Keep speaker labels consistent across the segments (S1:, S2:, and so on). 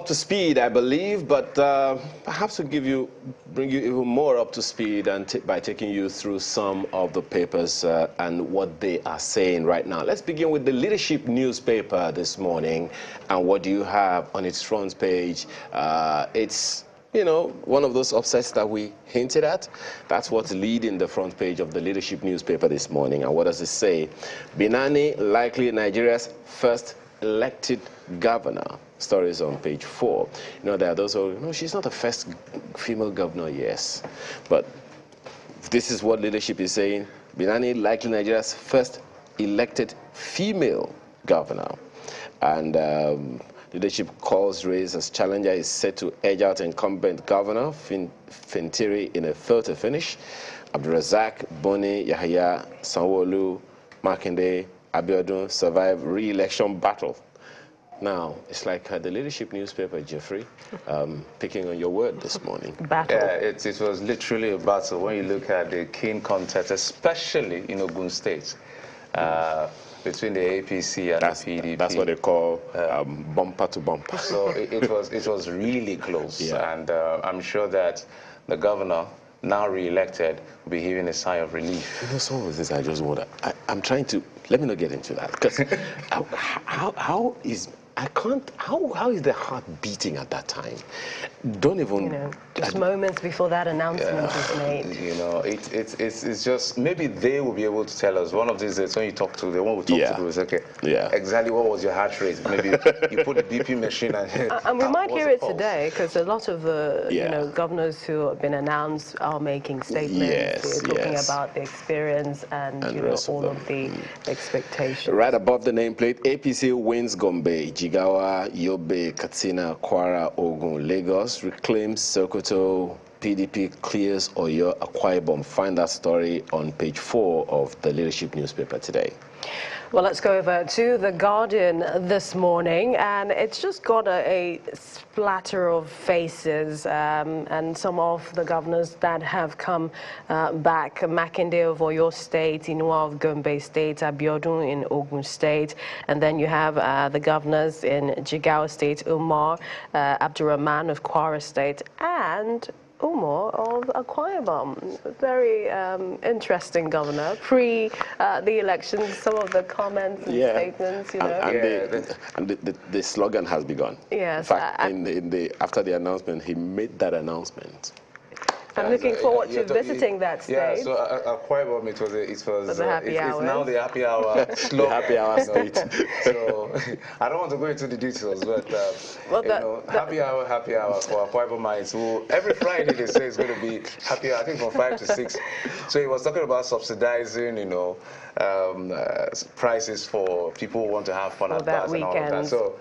S1: to speed, I believe, but perhaps we'll bring you even more up to speed and by taking you through some of the papers and what they are saying right now. Let's begin with the Leadership newspaper this morning. And what do you have on its front page? It's, you know, one of those upsets that we hinted at. That's what's leading the front page of the Leadership newspaper this morning. And what does it say? Binani likely Nigeria's first elected governor. Stories on page 4. You know, there are those who, no, she's not the first female governor, yes. But this is what Leadership is saying. Binani likely Nigeria's first elected female governor. And Leadership calls race as challenger is set to edge out incumbent governor Fintiri in a photo finish. Abdulrazak, Boni, Yahya, Sanwo-Olu, Makinde, Abiodun survive re-election battle. Now, it's like the Leadership newspaper, Jeffrey, picking on your word this morning.
S2: Battle.
S3: Yeah, it was literally a battle when you look at the keen contest, especially in Ogun State, between the APC and the PDP.
S1: That's what they call bumper to bumper.
S3: So it was really close.
S1: Yeah.
S3: And I'm sure that the governor, now re-elected, will be heaving a sigh of relief.
S1: You know, some of this I just wonder. I'm trying to, let me not get into that, because how is the heart beating at that time? Don't even...
S2: You know, just moments before that announcement is made.
S3: You know, it's just, maybe they will be able to tell us. One of these days when you talk to, the one we talk to is, okay, exactly what was your heart rate? Maybe you put the BP machine and
S2: we might hear it today, because a lot of you know, governors who have been announced are making statements. They're talking about the experience and you know, all of the expectations.
S1: Right above the nameplate, APC wins Gombe, Jigawa, Yobe, Katsina, Kwara, Ogun, Lagos, reclaims Sokoto, PDP clears Oyo, Akwa Ibom. Find that story on page 4 of the Leadership newspaper today.
S2: Well, let's go over to The Guardian this morning, and it's just got a splatter of faces and some of the governors that have come back. Makinde of Oyo State, Inua of Gombe State, Abiodun in Ogun State, and then you have the governors in Jigawa State, Umar, Abdurrahman of Kwara State, and Umar of Akwa Ibom. Very interesting governor. Pre the elections, some of the comments and statements, you know.
S1: And the slogan has begun.
S2: Yes.
S1: In fact, after the announcement, he made that announcement.
S2: I'm looking forward to visiting that state.
S3: Yeah, so Akwa Ibom, it's now the happy hour slogan.
S1: The happy hour state.
S3: So I don't want to go into the details, but happy hour for Akwa Ibomites. So every Friday they say it's going to be happy hour, I think from 5 to 6. So he was talking about subsidizing, you know, prices for people who want to have fun at bars and all of that. So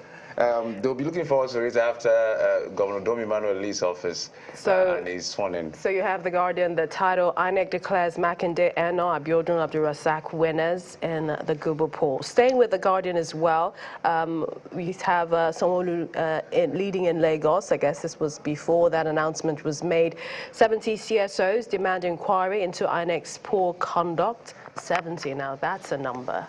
S3: they'll be looking forward to it after Governor Dom Emmanuel leaves office and he's sworn in.
S2: So you have The Guardian, the title, INEC declares Makinde, Eno, Abiodun, Abdulrazak winners in the Google poll. Staying with The Guardian as well, we have Sanwo-Olu leading in Lagos. I guess this was before that announcement was made. 70 CSOs demand inquiry into INEC's poor conduct. 70, now that's a number.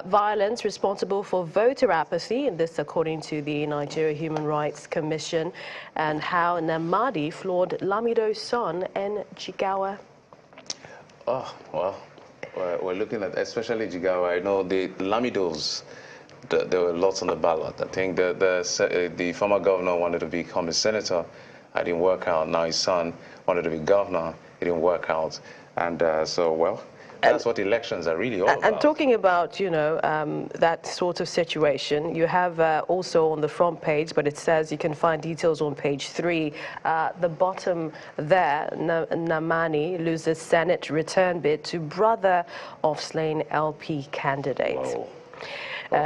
S2: Violence responsible for voter apathy, and this according to the Nigeria Human Rights Commission, and how Namadi floored Lamido's son in Jigawa.
S3: Oh, well, we're looking at, especially Jigawa, I know the Lamidos, there were lots on the ballot. I think the former governor wanted to become a senator. It didn't work out. Now his son wanted to be governor. It didn't work out. And so, well, that's what elections are really all about.
S2: And talking about, you know, that sort of situation, you have also on the front page, but it says you can find details on page 3. The bottom there, Namani loses Senate return bid to brother of slain LP candidate.
S1: Whoa.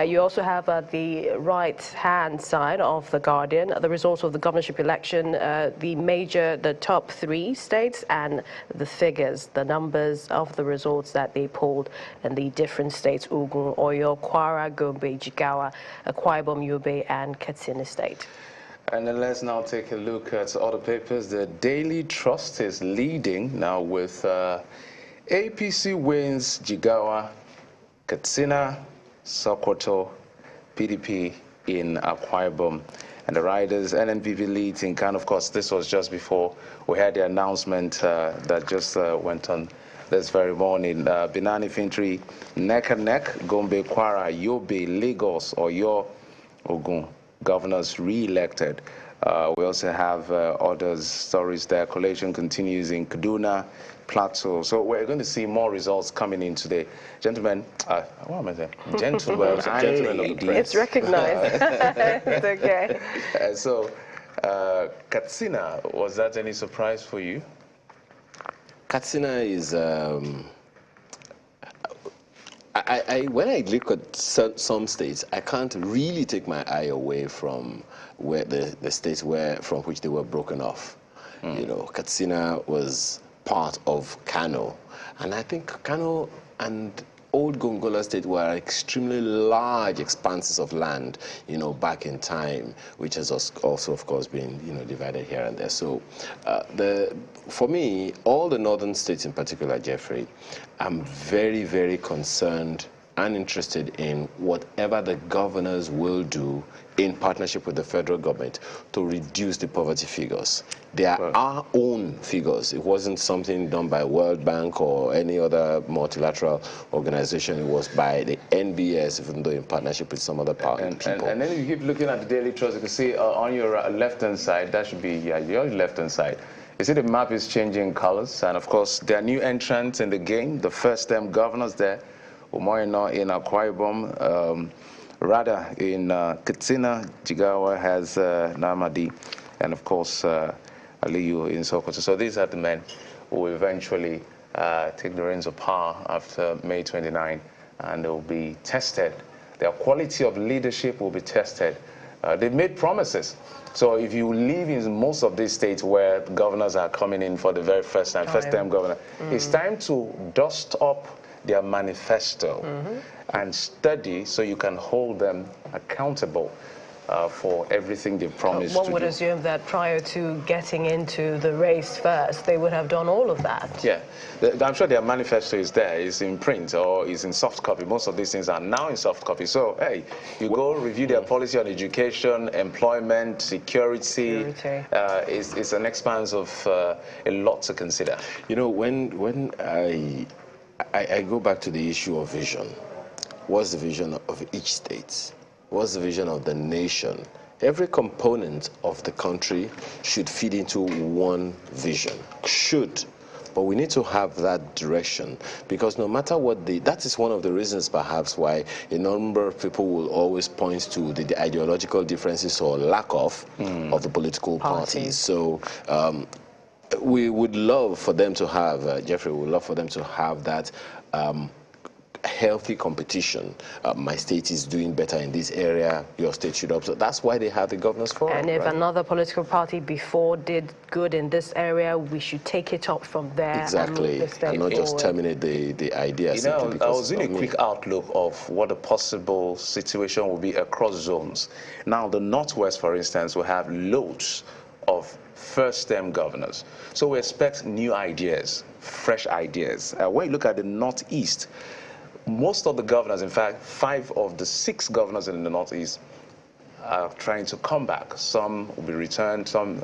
S2: You also have the right-hand side of The Guardian, the results of the governorship election, the top 3 states, and the figures, the numbers of the results that they polled in the different states: Ogun, Oyo, Kwara, Gombe, Jigawa, Akwa Ibom, Yobe, and Katsina State.
S3: And then let's now take a look at other papers. The Daily Trust is leading now with APC wins Jigawa, Katsina, Sokoto, PDP in Akwa Ibom. and the riders. NNPP leads in Kano. Of course, this was just before we had the announcement that just went on this very morning. Binani Infantry neck and neck. Gombe, Kwara, Yobe, Lagos, Oyo, Ogun governors re-elected. We also have other stories there. Collation continues in Kaduna, Plateau. So we're going to see more results coming in today. Gentlemen, what am I saying? Gentlemen,
S1: Gentlemen of the press.
S2: It's recognized. It's okay.
S3: So, Katsina, was that any surprise for you?
S1: Katsina is, when I look at some states, I can't really take my eye away from where the states from which they were broken off. You know, Katsina was part of Kano, and I think Kano and Old Gongola State were extremely large expanses of land, you know, back in time, which has also, of course, been, you know, divided here and there. So, for me, all the northern states in particular, Jeffrey, I'm very, very concerned and interested in whatever the governors will do in partnership with the federal government to reduce the poverty figures. They are our own figures. It wasn't something done by World Bank or any other multilateral organization. It was by the NBS, even though in partnership with some other people.
S3: And then if you keep looking at the Daily Trust, you can see on your left-hand side, that should be your left-hand side. You see the map is changing colors, and of course, there are new entrants in the game. The first-time governors there, Umoyeno in Akwa Ibom, Rada in Katsina, Jigawa has Namadi, and of course, Aliyu in Sokoto. So these are the men who will eventually take the reins of power after May 29, and they will be tested. Their quality of leadership will be tested. They've made promises. So if you live in most of these states where governors are coming in for the very first time governor, it's time to dust up their manifesto and study so you can hold them accountable for everything they've promised to do.
S2: One would assume that prior to getting into the race first, they would have done all of that.
S3: Yeah, I'm sure their manifesto is there, is in print or is in soft copy. Most of these things are now in soft copy. So, hey, you go review their policy on education, employment, security. It's an expanse of a lot to consider.
S1: You know, when I go back to the issue of vision. What's the vision of each state? What's the vision of the nation? Every component of the country should feed into one vision. Should. But we need to have that direction, because no matter what that is one of the reasons perhaps why a number of people will always point to the ideological differences or lack of the political parties. So we would love for them to have, Jeffrey, we would love for them to have that healthy competition. My state is doing better in this area, your state should also. That's why they have the governors forum.
S2: And if another political party before did good in this area, we should take it up from there.
S1: Exactly, and not just terminate the idea.
S3: You know, I was doing a quick outlook of what a possible situation will be across zones. Now, the Northwest, for instance, will have loads of first-term governors. So we expect new ideas, fresh ideas. When you look at the Northeast, most of the governors, in fact, 5 of the 6 governors in the Northeast are trying to come back. Some will be returned, some,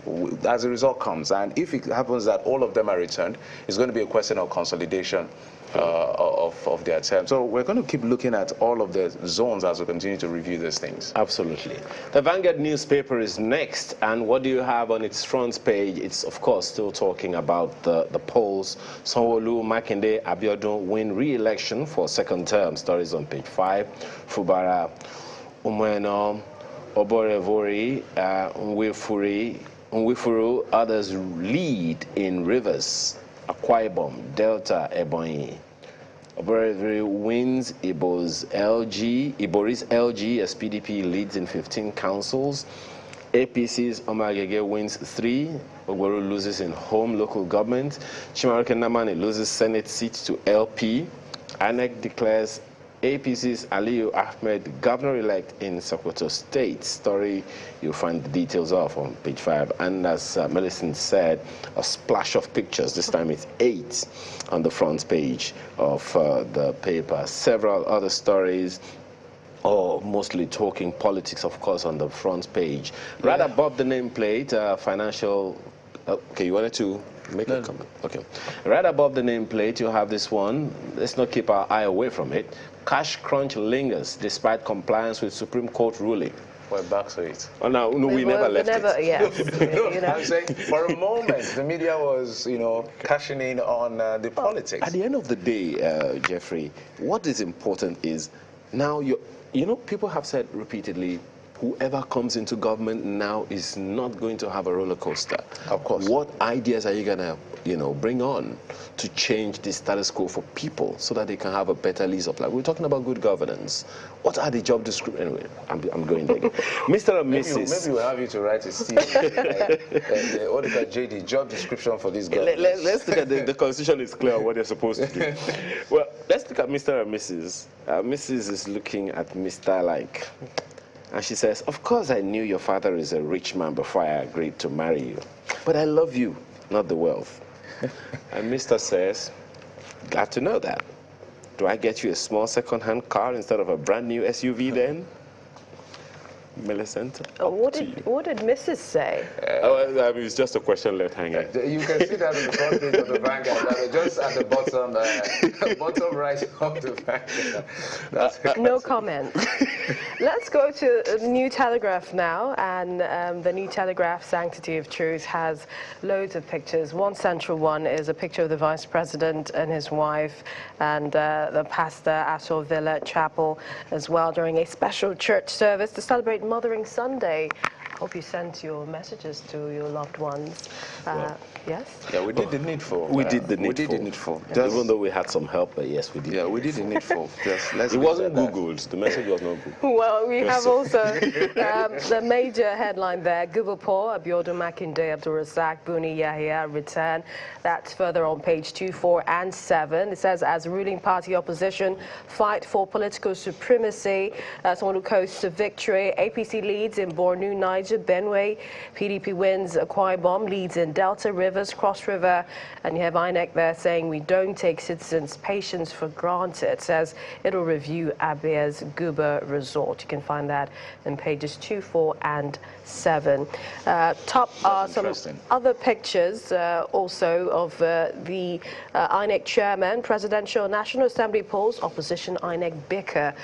S3: as a result, comes. And if it happens that all of them are returned, it's going to be a question of consolidation of their term. So we're going to keep looking at all of the zones as we continue to review these things.
S1: Absolutely. The Vanguard newspaper is next, and what do you have on its front page? It's, of course, still talking about the polls. Sanwo-Olu, Makinde, Abiodun win re-election for second term. Stories on page 5. Fubara, Umoyeno, Oborevori, Nwifuru, others lead in Rivers, Akwa Ibom, Delta, Ebonyi. Oborevori wins Ibo's LG as PDP leads in 15 councils. APC's Omagege wins 3. Ogboru loses in home local government. Chimaroke Namani loses Senate seat to LP. INEC declares APC's Aliyu Ahmed governor-elect in Sokoto State. Story you'll find the details of on page 5. And as Millicent said, a splash of pictures. This time it's 8 on the front page of the paper. Several other stories or mostly talking politics, of course, on the front page. Right above the nameplate, financial... Okay, you wanted to make a comment? Okay. Right above the nameplate, you have this one. Let's not keep our eye away from it. Cash crunch lingers despite compliance with Supreme Court ruling.
S3: We're back to it.
S1: Oh, no, we never left it.
S2: Yes.
S3: No, I'm saying for a moment, the media was, cashing in on the politics.
S1: At the end of the day, Jeffrey, what is important is now, people have said repeatedly, whoever comes into government now is not going to have a roller coaster.
S3: Of course.
S1: What ideas are you going to, bring on to change the status quo for people so that they can have a better lease of life? We're talking about good governance. What are the job descriptions? Anyway, I'm going there. Mr. and Mrs.
S3: Maybe we'll have you to write a what is that, JD, job description for this government.
S1: Let's look at the Constitution is clear on what they're supposed to do. Well, let's look at Mr. and Mrs. Mrs. is looking at Mr. like... And she says, of course I knew your father is a rich man before I agreed to marry you. But I love you, not the wealth. And Mr. says, glad to know that. Do I get you a small second-hand car instead of a brand new SUV then? Millicent?
S2: What did Mrs. say?
S1: It's just a question left hanging.
S3: You can see that on the front page of the Vanguard, just at the bottom right of the Vanguard.
S2: No comment. Let's go to the New Telegraph now, and the New Telegraph Sanctity of Truth has loads of pictures. One central one is a picture of the Vice President and his wife and the pastor at our Villa Chapel as well during a special church service to celebrate Mothering Sunday. Hope you sent your messages to your loved ones. Yes?
S3: Yeah, we did the needful.
S1: We did the needful. Even though we had some help, but yes, we did.
S3: Yeah, we did the needful.
S1: It wasn't Googled. The message was not Googled.
S2: Well, we have also the major headline there. Gubapur, Abiodun Makinde, Abdul Razak, Buni Yahya return. That's further on page 2, 4, and 7. It says, as ruling party opposition fight for political supremacy, someone who coasts to victory. APC leads in Borno, Niger, Benue. PDP wins Akwa Ibom, leads in Delta, Rivers, Cross River. And you have INEC there saying we don't take citizens' patience for granted. It says it'll review Abia's Guba resort. You can find that in pages 2, 4, and 7. Top are some other pictures also of the INEC chairman, presidential National Assembly polls, opposition INEC bicker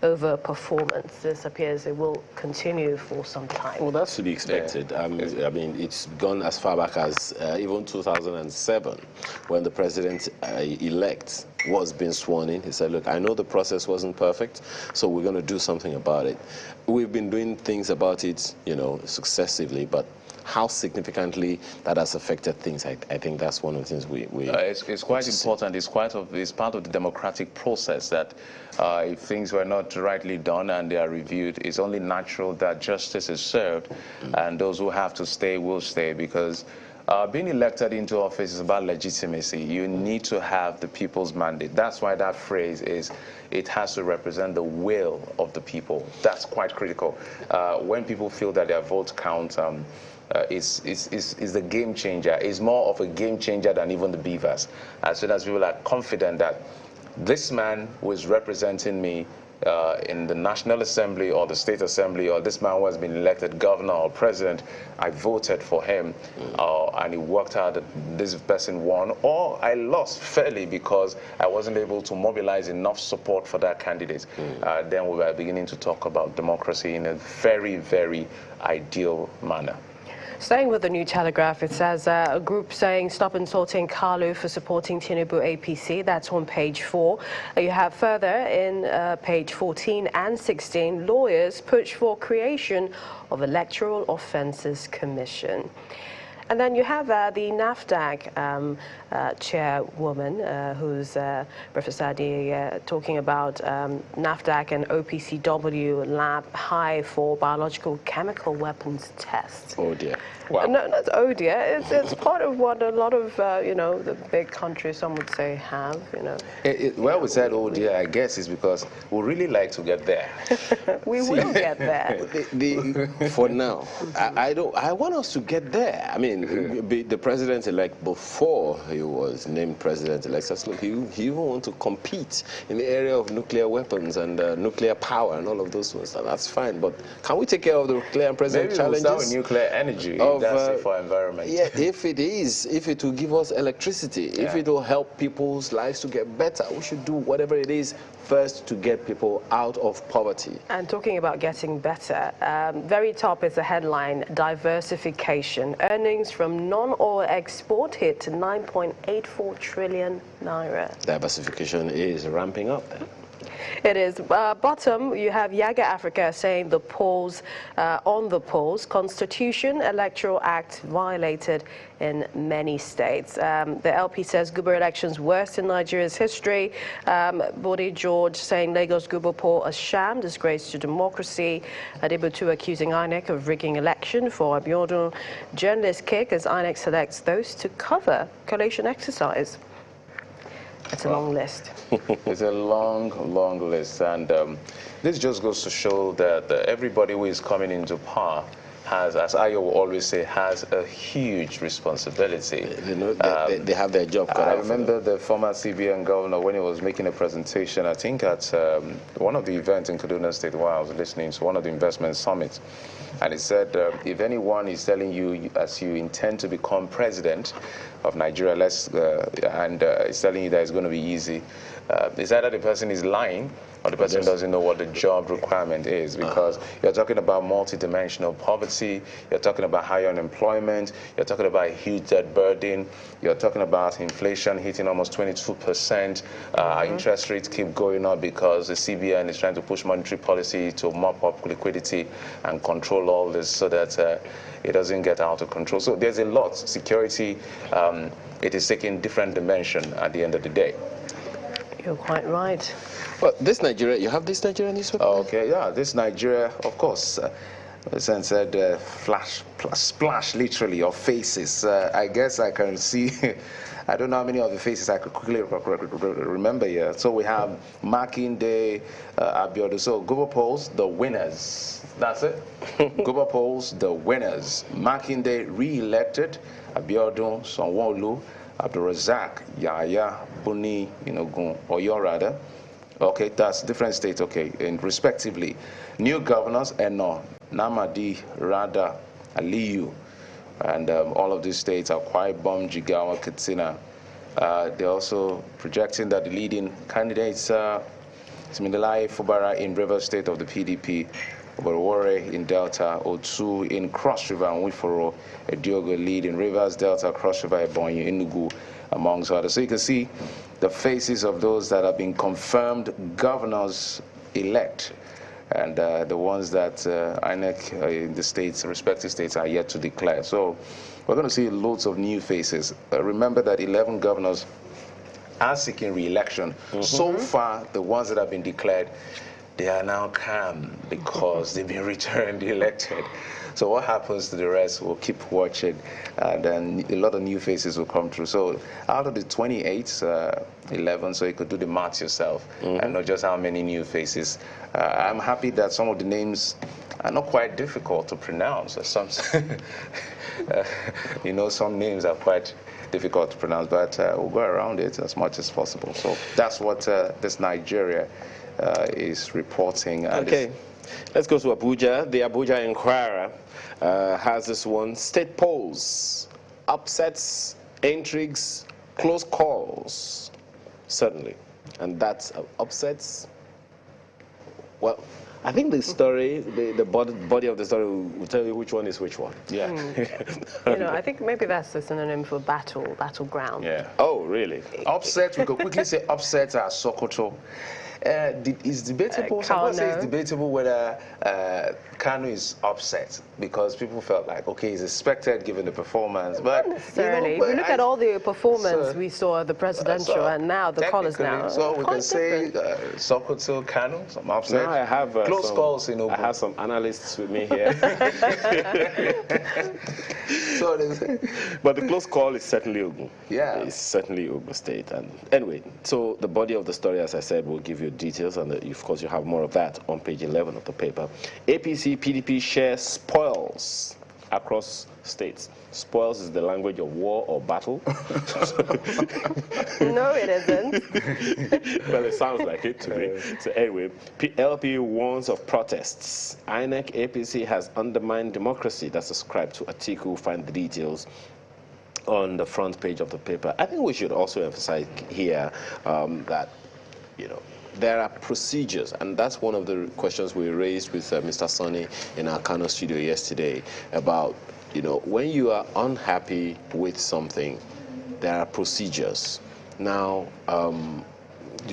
S2: over performance. This appears it will continue for some time.
S1: Well, that's to be expected. I mean, it's gone as far back as even 2007, when the president-elect was being sworn in. He said, look, I know the process wasn't perfect, so we're going to do something about it. We've been doing things about it, successively, but how significantly that has affected things, I think that's one of the things we
S3: it's quite important. It's part of the democratic process that if things were not rightly done and they are reviewed, it's only natural that justice is served, and those who have to stay will stay, because being elected into office is about legitimacy. You need to have the people's mandate. That's why that phrase is, it has to represent the will of the people. That's quite critical. When people feel that their vote counts, is the game changer. It's more of a game changer than even the beavers. As soon as people are confident that this man who is representing me in the National Assembly or the State Assembly, or this man who has been elected governor or president, I voted for him, and he worked hard, this person won, or I lost fairly because I wasn't able to mobilize enough support for that candidate. Then we were beginning to talk about democracy in a very, very ideal manner.
S2: Staying with the New Telegraph, it says a group saying stop insulting Kalu for supporting Tinubu APC. That's on page 4. You have further in page 14 and 16, lawyers push for creation of Electoral Offences Commission. And then you have the NAFDAC chairwoman, who's Professor Adi, talking about NAFDAC and OPCW lab high for biological chemical weapons tests.
S1: Oh dear. Wow.
S2: No, not oh dear. It's part of what a lot of, the big countries, some would say, have,
S3: Well, we said oh dear, I guess it's because we really like to get there.
S2: We will get there.
S1: For now, I want us to get there. I mean, mean, the president-elect, before he was named president-elect, says, look, he even want to compete in the area of nuclear weapons and nuclear power and all of those ones. And that's fine. But can we take care of the nuclear and present challenges?
S3: Maybe we'll start with nuclear energy. That's safe for environment.
S1: Yeah, if it will give us electricity, if it will help people's lives to get better, we should do whatever it is first to get people out of poverty.
S2: And talking about getting better, very top is the headline, diversification. Earnings from non-oil export hit 9.84 trillion naira.
S1: Diversification is ramping up.
S2: It is. Bottom, you have Yaga Africa saying the polls, on the polls, Constitution, Electoral Act violated in many states. The LP says Guber elections worst in Nigeria's history. Bode George saying Lagos Guber poll a sham, disgrace to democracy. Adebutu accusing INEC of rigging election for Abiodun. Journalist kick as INEC selects those to cover collation exercise. It's a long list.
S3: It's a long, long list. And this just goes to show that everybody who is coming into power has, as I will always say, has a huge responsibility.
S1: They have their job cut out.
S3: I remember the former CBN governor when he was making a presentation, I think at one of the events in Kaduna State while I was listening to one of the investment summits. And he said, if anyone is telling you as you intend to become president of Nigeria, and is telling you that it's going to be easy, it's either the person is lying or the person doesn't know what the job requirement is, because you're talking about multi-dimensional poverty, you're talking about high unemployment, you're talking about a huge debt burden, you're talking about inflation hitting almost 22%, interest rates keep going up because the CBN is trying to push monetary policy to mop up liquidity and control all this so that it doesn't get out of control. So there's a lot. Security, it is taking different dimension at the end of the day.
S2: You're quite right.
S1: Well, this Nigeria, you have this Nigeria newspaper?
S3: Okay, yeah, this Nigeria, of course. The sense said splash, literally, of faces. I guess I can see, I don't know how many of the faces I could quickly remember here. So we have Makinde, Abiodun. So Google polls, the winners. That's it. Google polls, the winners. Makinde re-elected, Abiodun, Sanwo-Olu, Abdulrazak, Yahaya, Buni, Oyo rather. Okay, that's different states, okay, and respectively. New governors, Eno, Namadi, Rada, Aliyu, and all of these states are quite Bom, Jigawa, Katsina. They're also projecting that the leading candidates are Similai Fubara in River State of the PDP, Oborowore in Delta, Otu in Cross River, and Wiforo, Ediogo lead in Rivers, Delta, Cross River, Ebonyi, Enugu, amongst others. So you can see the faces of those that have been confirmed governors-elect, and the ones that INEC in the states, respective states, are yet to declare. So we're going to see loads of new faces. Remember that 11 governors are seeking re-election. So far, the ones that have been declared, they are now calm because they've been returned elected. So what happens to the rest, we'll keep watching, and then a lot of new faces will come through. So out of the 28, 11, so you could do the math yourself and know just how many new faces. I'm happy that some of the names are not quite difficult to pronounce. Some, some names are quite difficult to pronounce, but we'll go around it as much as possible. So that's what this Nigeria is reporting.
S1: Okay, let's go to Abuja. The Abuja Inquirer has this one: state polls, upsets, intrigues, close calls. Certainly, and that's upsets. Well, I think the story, the body of the story will tell you which one is which one.
S3: Yeah.
S2: I think maybe that's the synonym for battleground.
S3: Yeah.
S1: Oh, really?
S3: Upset, we could quickly say upset at Sokoto. It's debatable. Someone says it's debatable whether Kanu is upset because people felt like, okay, he's expected given the performance, but
S2: not necessarily. If you look at all the performance we saw the presidential and now the colours now.
S3: So we can say Sokoto, Kanu, some upset.
S1: Now I have
S3: close calls in Ogun.
S1: I have some analysts with me here. But the close call is certainly Ogun.
S3: Yeah,
S1: it's certainly Ogun State. And anyway, so the body of the story, as I said, will give you details, and of course you have more of that on page 11 of the paper. APC PDP share spoils across states. Spoils is the language of war or battle.
S2: No, it isn't.
S1: Well, it sounds like it to me. So anyway, LP warns of protests. INEC APC has undermined democracy. That's ascribed to Atiku. Find the details on the front page of the paper. I think we should also emphasize here that, you know, there are procedures, and that's one of the questions we raised with Mr. Sonny in our Kano studio yesterday about, you know, when you are unhappy with something, there are procedures. Now,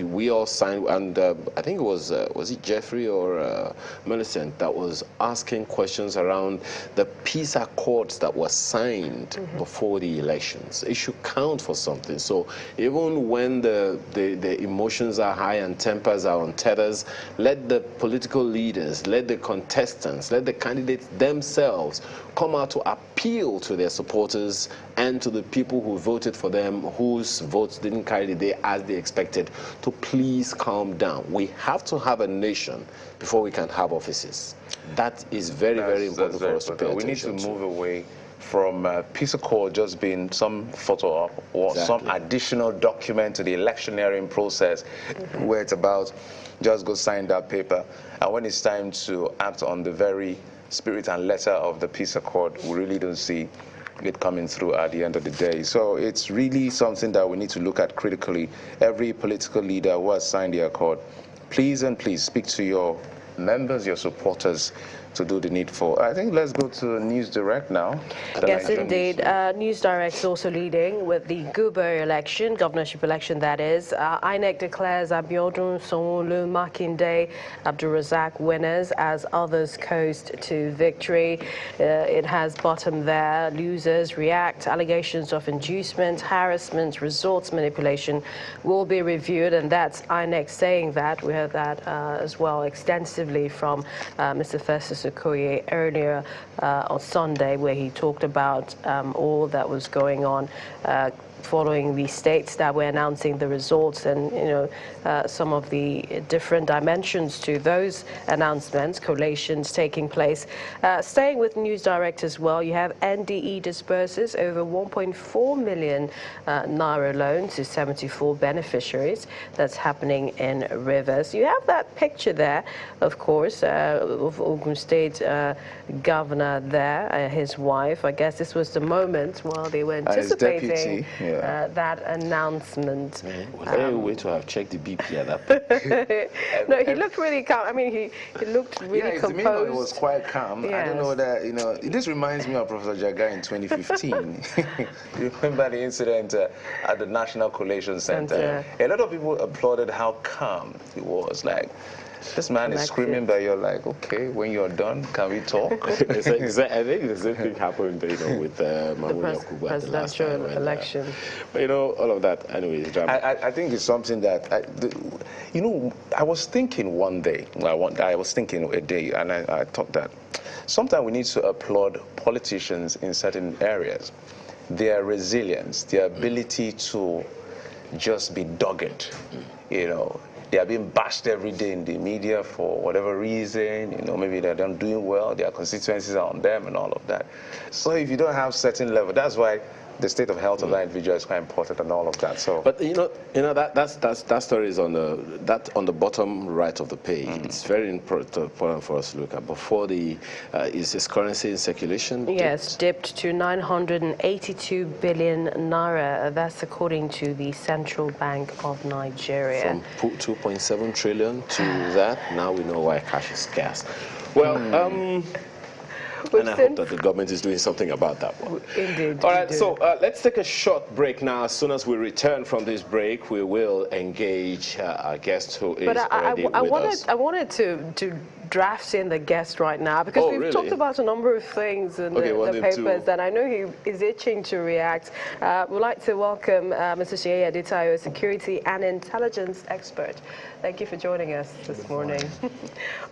S1: we all signed, and I think it was it Jeffrey or Millicent that was asking questions around the peace accords that were signed before the elections. It should count for something. So even when the emotions are high and tempers are on tethers, let the political leaders, let the contestants, let the candidates themselves come out to appeal to their supporters and to the people who voted for them, whose votes didn't carry the day as they expected, to please calm down. We have to have a nation before we can have offices. That is very important for us to pay attention to.
S3: We need to move away from peace accord just being some photo op or some additional document to the electioneering process where it's about just go sign that paper. And when it's time to act on the very spirit and letter of the peace accord, we really don't see it coming through at the end of the day. So it's really something that we need to look at critically. Every political leader who has signed the accord, please and please speak to your members, your supporters, to do the needful. I think let's go to News Direct now.
S2: Yes, indeed. News Direct is also leading with the Gubo election, governorship election that is. INEC declares Abiodun, Sanwo-Olu, Makinde, Abdulrazak winners as others coast to victory. It has bottom there. Losers react. Allegations of inducement, harassment, resource manipulation will be reviewed, and that's INEC saying that. We heard that as well extensively from Mr. Festus Okoye earlier on Sunday, where he talked about all that was going on following the states that were announcing the results, and some of the different dimensions to those announcements, collations taking place. Staying with News Direct as well, you have NDE disburses over 1.4 million naira loans to 74 beneficiaries. That's happening in Rivers. You have that picture there, of course, of Ogun State governor there, his wife. I guess this was the moment while they were anticipating that announcement.
S1: Was there a way to have checked the BP at that point?
S2: No, he looked really calm. I mean, he looked really composed.
S3: It was quite calm. Yes. I don't know that, this reminds me of Professor Jaga in 2015. You remember the incident at the National Collation Center? A lot of people applauded how calm he was. Like, this man is screaming, but you're like, okay, when you're done, can we talk?
S1: I think the same thing happened, with Mahmoud Yakubu at the last
S2: election.
S1: But all of that, anyway.
S3: I think it's something that, I was thinking one day, I was thinking a day, and I thought that sometimes we need to applaud politicians in certain areas. Their resilience, their ability to just be dogged, They are being bashed every day in the media for whatever reason, maybe they're not doing well, their constituencies are on them and all of that. So if you don't have certain level, that's why the state of health of that individual is quite important and all of that. So,
S1: but that story is on the bottom right of the page. It's very important for us to look at. Before is this currency in circulation?
S2: Yes, dipped to 982 billion naira. That's according to the Central Bank of Nigeria.
S1: From 2.7 trillion to that. Now we know why cash is scarce. Well. And I hope that the government is doing something about that one.
S2: Indeed.
S1: All right, so let's take a short break now. As soon as we return from this break, we will engage our guest who is already with us.
S2: I wanted to draft in the guest right now, because we've talked about a number of things in the papers, and I know he is itching to react. We'd like to welcome Mr. Sheye Adetayo, security and intelligence expert. Thank you for joining us this morning.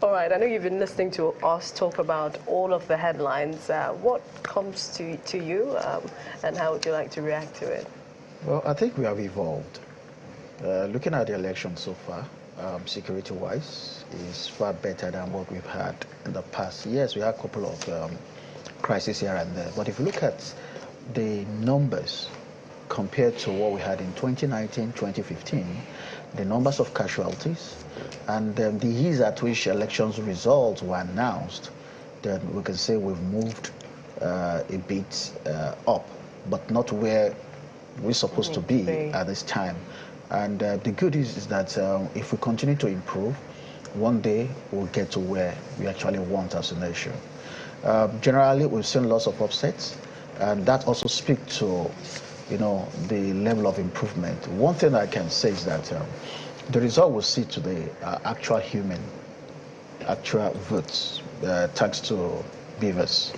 S2: All right, I know you've been listening to us talk about all of the headlines. What comes to you, and how would you like to react to it?
S4: Well, I think we have evolved. Looking at the election so far, security-wise, is far better than what we've had in the past. Yes, we had a couple of crisis here and there. But if you look at the numbers compared to what we had in 2019, 2015, the numbers of casualties, and the ease at which elections results were announced, then we can say we've moved a bit up, but not where we're supposed to be at this time. And the good is that if we continue to improve, one day we'll get to where we actually want as a nation. Generally, we've seen lots of upsets, and that also speaks to, the level of improvement. One thing I can say is that the result we see today are actual votes, thanks to Beavers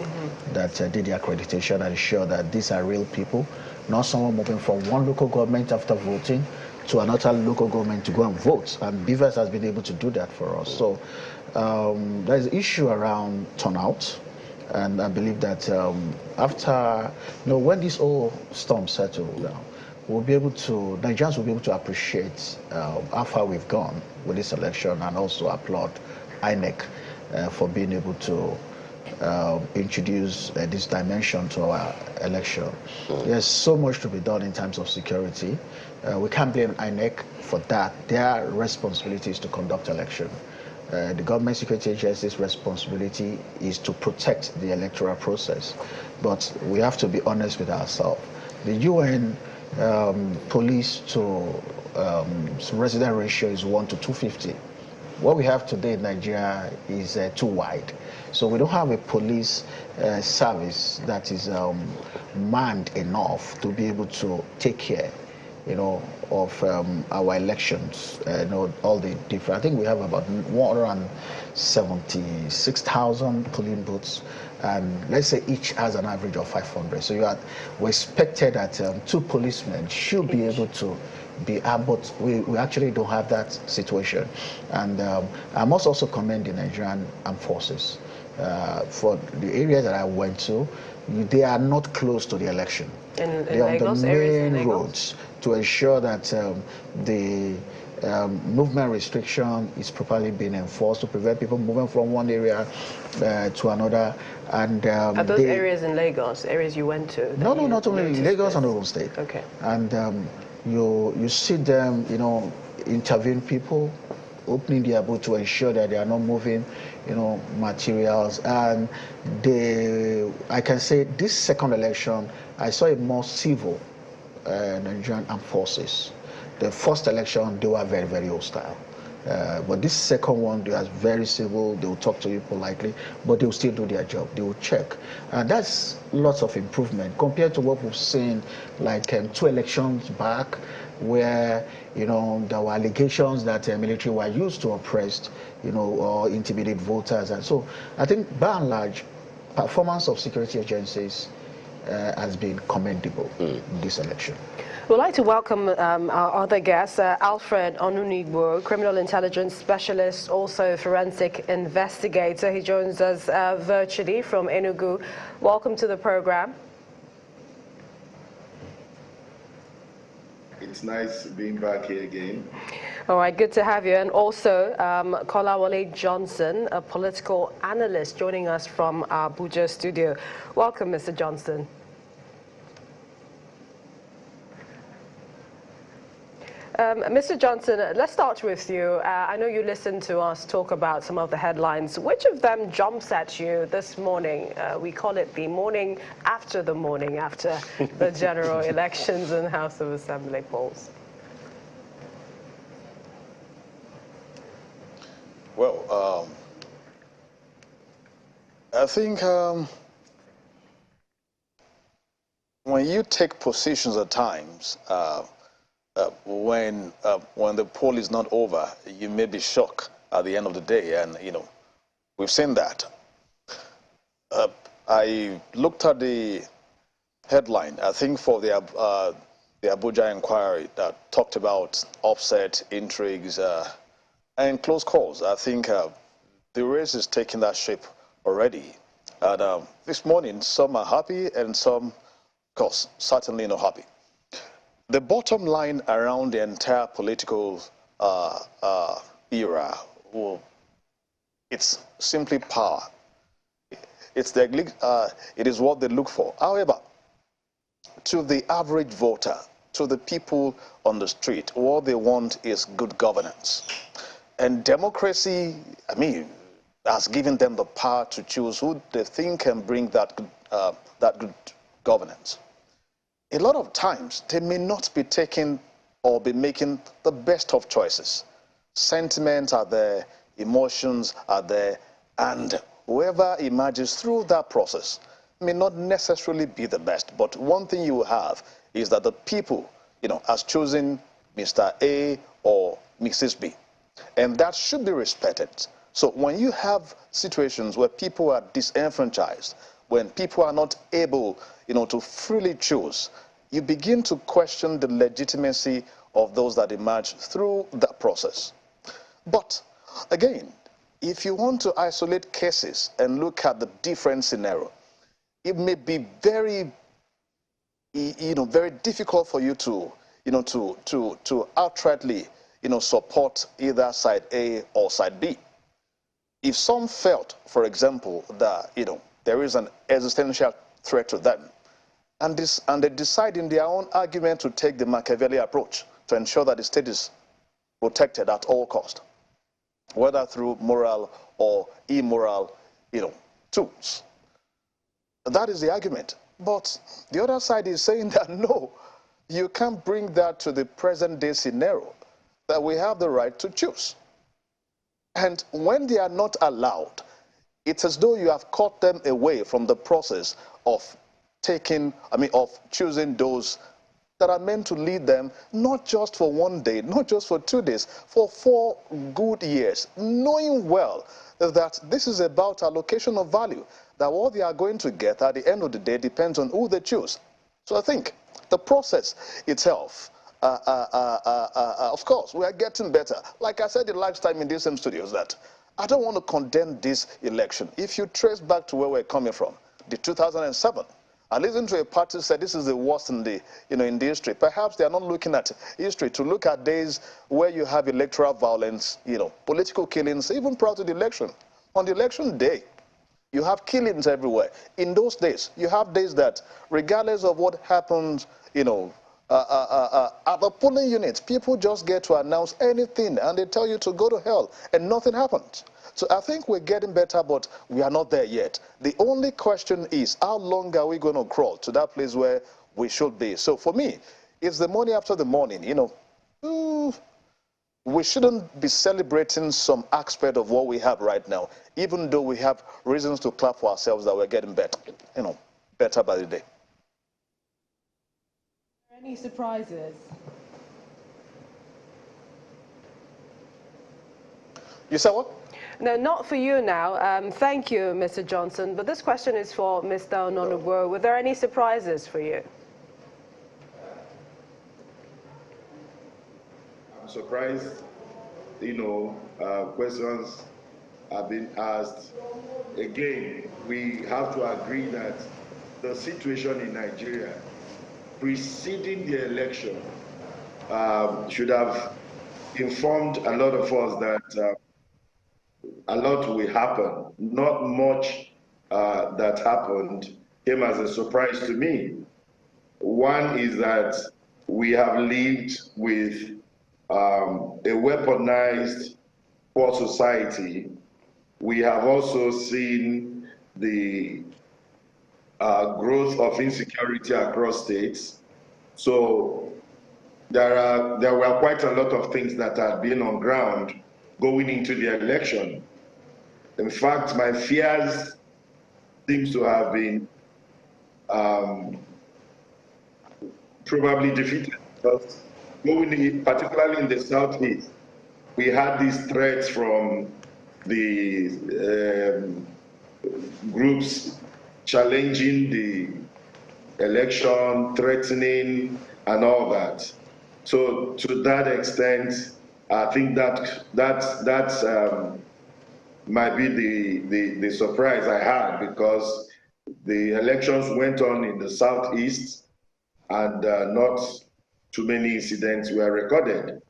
S4: that did the accreditation and ensure that these are real people, not someone moving from one local government after voting to another local government to go and vote. And Beavers has been able to do that for us. So there's an issue around turnout. And I believe that after, when this whole storm settles down, Nigerians will be able to appreciate how far we've gone with this election, and also applaud INEC for being able to introduce this dimension to our election. There's so much to be done in terms of security. We can't blame INEC for that. Their responsibility is to conduct election. The government security agency's responsibility is to protect the electoral process. But we have to be honest with ourselves. The UN police to resident ratio is 1 to 250. What we have today in Nigeria is too wide. So we don't have a police service that is manned enough to be able to take care, of our elections. All the different. I think we have about 176,000 polling booths, and let's say each has an average of 500. So we expected that 2 policemen should be able to be able. We actually don't have that situation, and I must also commend the Nigerian Armed Forces for the areas that I went to. They are not close to the election. They are on the main roads to ensure that the movement restriction is properly being enforced, to prevent people moving from one area to another. And
S2: are those areas in Lagos, areas you went to?
S4: No, not only in Lagos and Ogun State.
S2: Okay.
S4: And you see them, intervene people, opening their boot to ensure that they are not moving, materials. And I can say this second election, I saw a more civil Nigerian Armed Forces. The first election, they were very, very hostile. But this second one, they are very civil. They will talk to you politely, but they will still do their job. They will check. And that's lots of improvement compared to what we've seen like 2 elections back, where, there were allegations that military were used to oppress, or intimidate voters. And so I think by and large, performance of security agencies has been commendable in this election.
S2: We'd like to welcome our other guest, Alfred Onunigbo, criminal intelligence specialist, also forensic investigator. He joins us virtually from Enugu. Welcome to the program.
S5: It's nice being back here again.
S2: All right, good to have you. And also Kolawole Johnson, a political analyst, joining us from our Abuja studio. Welcome, Mr. Johnson. Mr. Johnson, let's start with you. I know you listened to us talk about some of the headlines. Which of them jumps at you this morning? We call it the morning after the general elections and House of Assembly polls.
S6: Well, I think when you take positions at times, when the poll is not over, you may be shocked at the end of the day, and we've seen that. I looked at the headline, I think, for the Abuja inquiry that talked about upset, intrigues, and close calls. I think the race is taking that shape already. And this morning, some are happy, and some, of course, certainly not happy. The bottom line around the entire political era, well, it's simply power. it is what they look for. However, to the average voter, to the people on the street, what they want is good governance. And democracy, I mean, has given them the power to choose who they think can bring that good governance. A lot of times, they may not be taking or be making the best of choices. Sentiments are there, emotions are there, and whoever emerges through that process may not necessarily be the best. But one thing you will have is that the people, has chosen Mr. A or Mrs. B, and that should be respected. So when you have situations where people are disenfranchised, when people are not able, to freely choose, you begin to question the legitimacy of those that emerge through that process. But again, if you want to isolate cases and look at the different scenario, it may be very, very difficult for you to, to outrightly, support either side A or side B. If some felt, for example, that, there is an existential threat to them, and they decide in their own argument to take the Machiavelli approach to ensure that the state is protected at all cost, whether through moral or immoral, tools. That is the argument. But the other side is saying that no, you can't bring that to the present day scenario, that we have the right to choose. And when they are not allowed, it's as though you have cut them away from the process of choosing those that are meant to lead them, not just for one day, not just for 2 days, for 4 good years, knowing well that this is about allocation of value, that what they are going to get at the end of the day depends on who they choose. So I think the process itself, of course, we are getting better. Like I said the last time in these same studios, that I don't want to condemn this election. If you trace back to where we're coming from, the 2007, I listened to a party say this is the worst in the, in the history. Perhaps they are not looking at history to look at days where you have electoral violence, political killings, even prior to the election. On the election day, you have killings everywhere. In those days, you have days that, regardless of what happens, at the polling units, people just get to announce anything and they tell you to go to hell and nothing happens. So I think we're getting better, but we are not there yet. The only question is, how long are we going to crawl to that place where we should be? So for me, it's the morning after the morning, we shouldn't be celebrating some aspect of what we have right now, even though we have reasons to clap for ourselves that we're getting better, better by the day.
S2: Any surprises?
S6: You said what?
S2: No, not for you now. Thank you, Mr. Johnson. But this question is for Mr. Ononugbo. Were there any surprises for you?
S5: I'm surprised, questions have been asked. Again, we have to agree that the situation in Nigeria preceding the election should have informed a lot of us that a lot will happen. Not much that happened came as a surprise to me. One is that we have lived with a weaponized poor society. We have also seen the growth of insecurity across states. So there were quite a lot of things that had been on ground going into the election. In fact, my fears seems to have been probably defeated, because particularly in the Southeast, we had these threats from the groups challenging the election, threatening, and all that. So to that extent, I think that might be the surprise I had, because the elections went on in the Southeast and not too many incidents were recorded.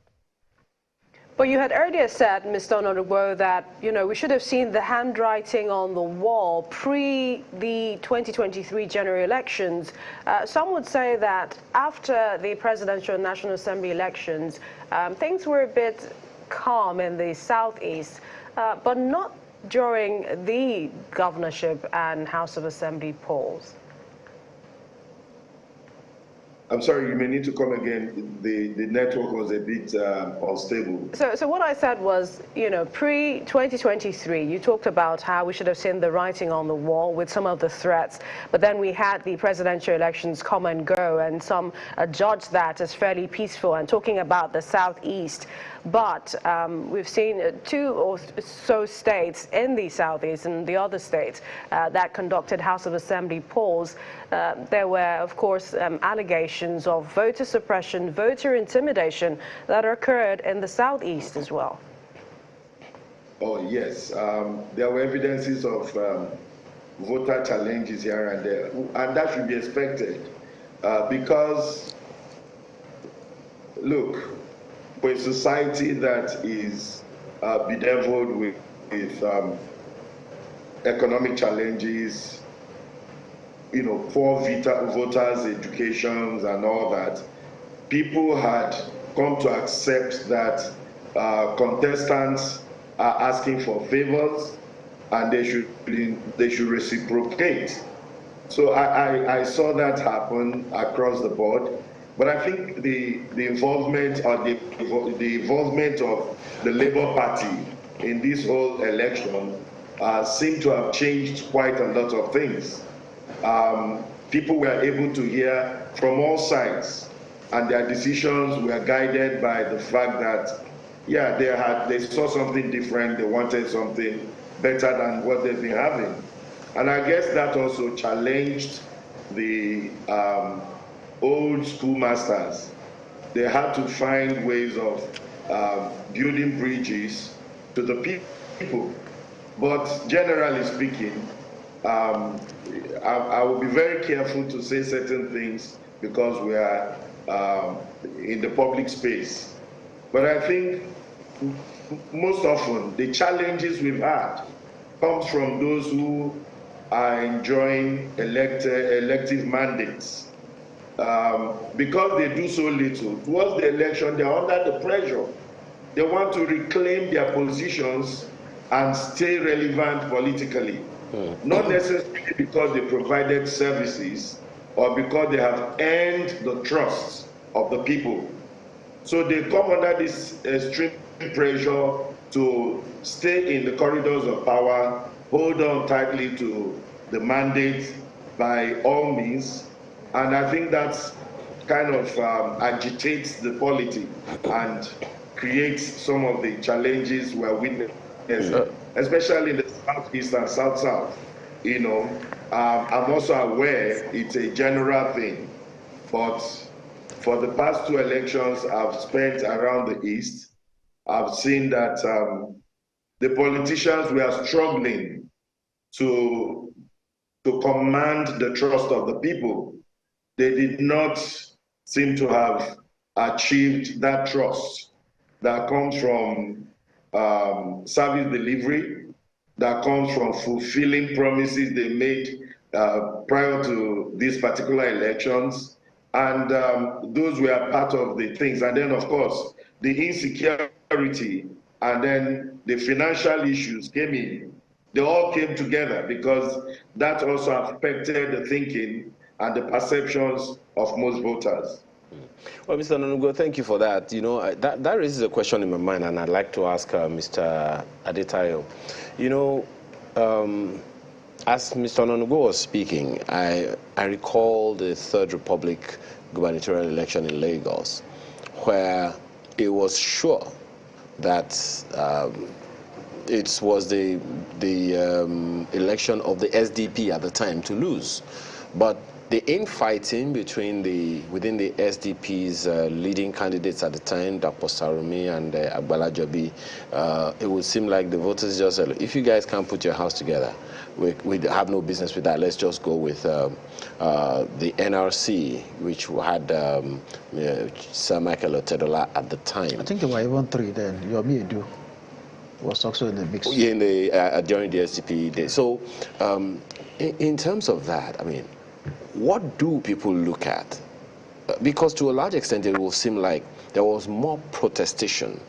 S2: But you had earlier said, Mr. Onodugbo, that, we should have seen the handwriting on the wall pre the 2023 general elections. Some would say that after the presidential and National Assembly elections, things were a bit calm in the southeast, but not during the governorship and House of Assembly polls.
S5: I'm sorry, you may need to come again. The network was a bit unstable.
S2: So what I said was, pre-2023, you talked about how we should have seen the writing on the wall with some of the threats, but then we had the presidential elections come and go, and some judged that as fairly peaceful, and talking about the southeast. But we've seen 2 or so states in the southeast and the other states that conducted House of Assembly polls. There were, of course, allegations of voter suppression, voter intimidation that occurred in the southeast as well.
S5: Oh, yes. There were evidences of voter challenges here and there, and that should be expected because, look, for a society that is bedeviled with economic challenges, poor voters' educations and all that, people had come to accept that contestants are asking for favors and they should reciprocate. So I saw that happen across the board. But I think the involvement or the involvement of the Labour Party in this whole election seemed to have changed quite a lot of things. People were able to hear from all sides, and their decisions were guided by the fact that, yeah, they saw something different, they wanted something better than what they've been having. And I guess that also challenged the old schoolmasters. They had to find ways of building bridges to the people. But generally speaking, I will be very careful to say certain things because we are in the public space. But I think most often the challenges we've had comes from those who are enjoying elective mandates. Because they do so little, towards the election, they're under the pressure. They want to reclaim their positions and stay relevant politically. Not necessarily because they provided services or because they have earned the trust of the people. So they come under this extreme pressure to stay in the corridors of power, hold on tightly to the mandate by all means. And I think that's kind of agitates the polity and creates some of the challenges we're witnessing, especially in the southeast and south-south. I'm also aware it's a general thing, but for the past 2 elections I've spent around the east, I've seen that the politicians were struggling to command the trust of the people. They did not seem to have achieved that trust that comes from service delivery, that comes from fulfilling promises they made prior to these particular elections. And those were part of the things. And then, of course, the insecurity and then the financial issues came in. They all came together because that also affected the thinking and the perceptions of most voters.
S1: Well, Mr. Onodugbo, thank you for that. That raises a question in my mind, and I'd like to ask Mr. Adetayo. As Mr. Onodugbo was speaking, I recall the Third Republic gubernatorial election in Lagos, where it was sure that it was the election of the SDP at the time to lose. But the infighting within the SDP's leading candidates at the time, Dr. Sarumi and Agbala Jobi, it would seem like the voters just said, if you guys can't put your house together, we have no business with that. Let's just go with the NRC, which had Sir Michael Otedola at the time.
S4: I think there were even 3 then. Yomi Edu was also in the mix.
S1: Yeah, during the SDP days. So, in terms of that, I mean, what do people look at? Because to a large extent, it will seem like there was more protestation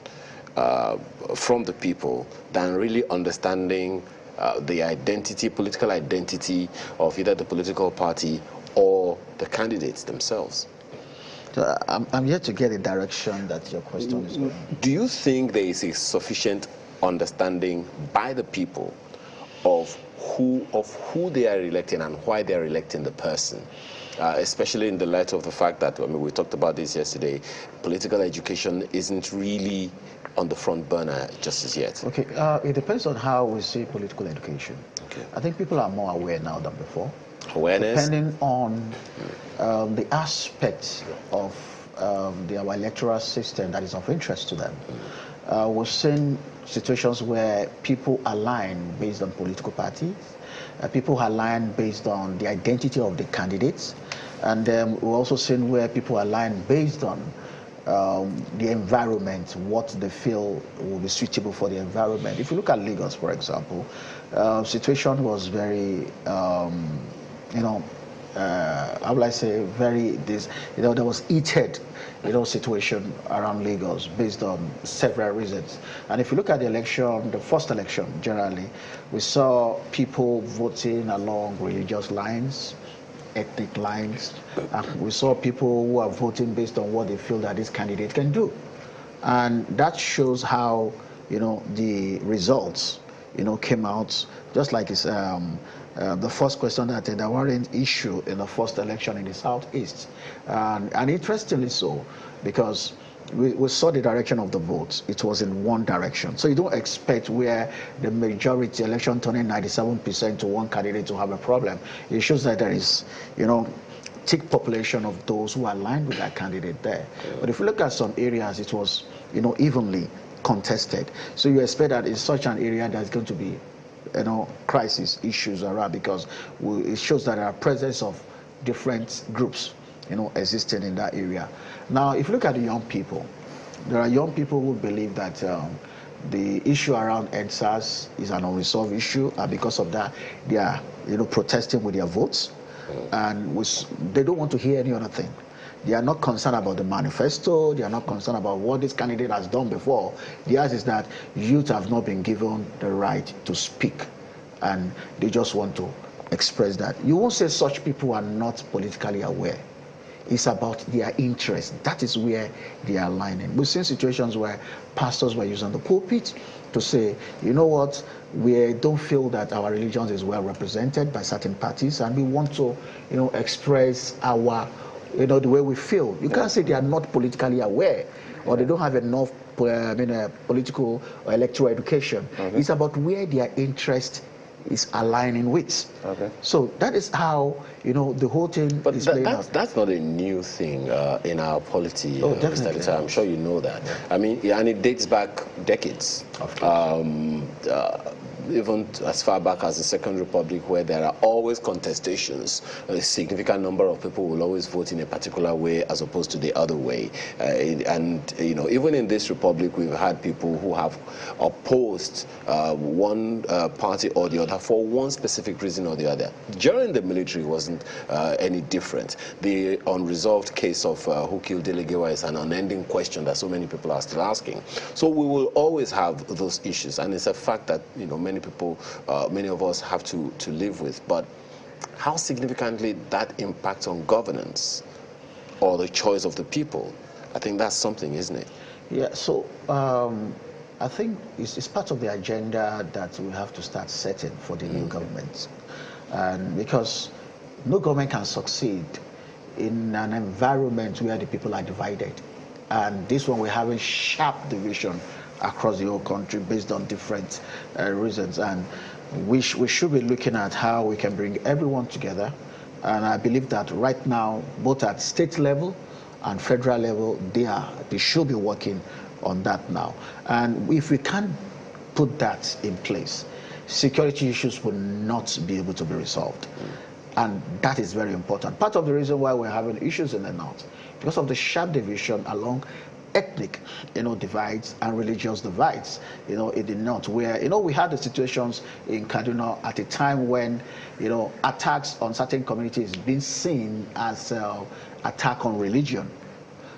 S1: from the people than really understanding the political identity of either the political party or the candidates themselves.
S4: So I'm yet to get a direction that your question is going.
S1: Do you think there is a sufficient understanding by the people of who they are electing and why they are electing the person, especially in the light of the fact that, I mean, we talked about this yesterday, political education isn't really on the front burner just as yet?
S4: Okay, it depends on how we see political education. Okay. I think people are more aware now than before.
S1: Awareness?
S4: Depending on the aspects of our electoral system that is of interest to them. We've seen situations where people align based on political parties, people align based on the identity of the candidates, and we've also seen where people align based on the environment, what they feel will be suitable for the environment. If you look at Lagos, for example, situation was very, how will I say, there was heated, situation around Lagos based on several reasons. And if you look at the election, the first election generally, we saw people voting along religious lines, ethnic lines. We saw people who are voting based on what they feel that this candidate can do. And that shows how, the results, came out just like it's the first question that there weren't issue in the first election in the Southeast. And interestingly so, because we saw the direction of the votes. It was in one direction. So you don't expect where the majority election turning 97% to one candidate to have a problem. It shows that there is, thick population of those who aligned with that candidate there. But if you look at some areas, it was, evenly contested. So you expect that in such an area there's going to be, crisis issues around, because it shows that there are presence of different groups, existing in that area. Now, if you look at the young people, there are young people who believe that the issue around EndSARS is an unresolved issue, and because of that, they are, protesting with their votes, and they don't want to hear any other thing. They are not concerned about the manifesto. They are not concerned about what this candidate has done before. Theirs is that youth have not been given the right to speak, and they just want to express that. You won't say such people are not politically aware. It's about their interest. That is where they are aligning. We've seen situations where pastors were using the pulpit to say, you know what, we don't feel that our religion is well represented by certain parties, and we want to, express our, the way we feel. You can't say they are not politically aware, or they don't have enough political or electoral education. It's about where their interest is aligning with. So that is how, the whole thing is playing out.
S1: That's not a new thing in our polity,
S4: Mr.
S1: Lita. I'm sure you know that. I mean, and it dates back decades. Even as far back as the Second Republic, where there are always contestations. A significant number of people will always vote in a particular way as opposed to the other way. Even in this republic, we've had people who have opposed one party or the other for one specific reason or the other. During the military, it wasn't any different. The unresolved case of who killed Delegewa is an unending question that so many people are still asking. So we will always have those issues, and it's a fact that many of us have to live with. But how significantly that impacts on governance or the choice of the people, I think that's something, isn't it?
S4: Yeah, so I think it's part of the agenda that we have to start setting for the new government. And because no government can succeed in an environment where the people are divided. And this one, we're having sharp division across the whole country based on different reasons. And we should be looking at how we can bring everyone together And I believe that right now, both at state level and federal level, they should be working on that now. And if we can't put that in place, security issues will not be able to be resolved. And that is very important. Part of the reason why we're having issues in the north, because of the sharp division along ethnic, divides and religious divides, in the north, where, we had the situations in Kaduna at a time when, attacks on certain communities being seen as attack on religion.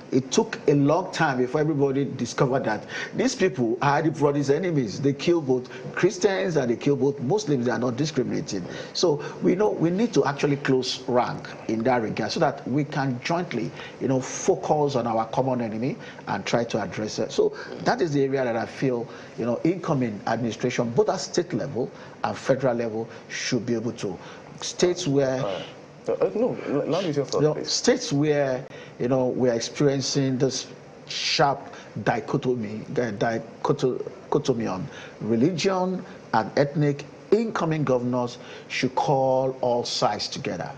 S4: It took a long time before everybody discovered that these people are the brothers' enemies. They kill both Christians and they kill both Muslims. They are not discriminating. So we know we need to actually close rank in that regard so that we can jointly, focus on our common enemy and try to address it. So that is the area that I feel, incoming administration, both at state level and federal level, should be able to. States where
S3: no, let me just please.
S4: States where we're experiencing this sharp dichotomy on religion and ethnic, incoming governors should call all sides together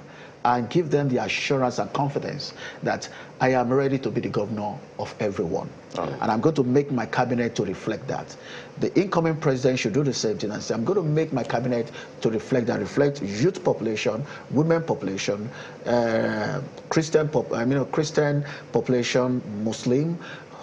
S4: and give them the assurance and confidence that I am ready to be the governor of everyone. And I'm going to make my cabinet to reflect that. The incoming president should do the same thing and say, I'm going to make my cabinet to reflect youth population, women population, Christian population, Muslim,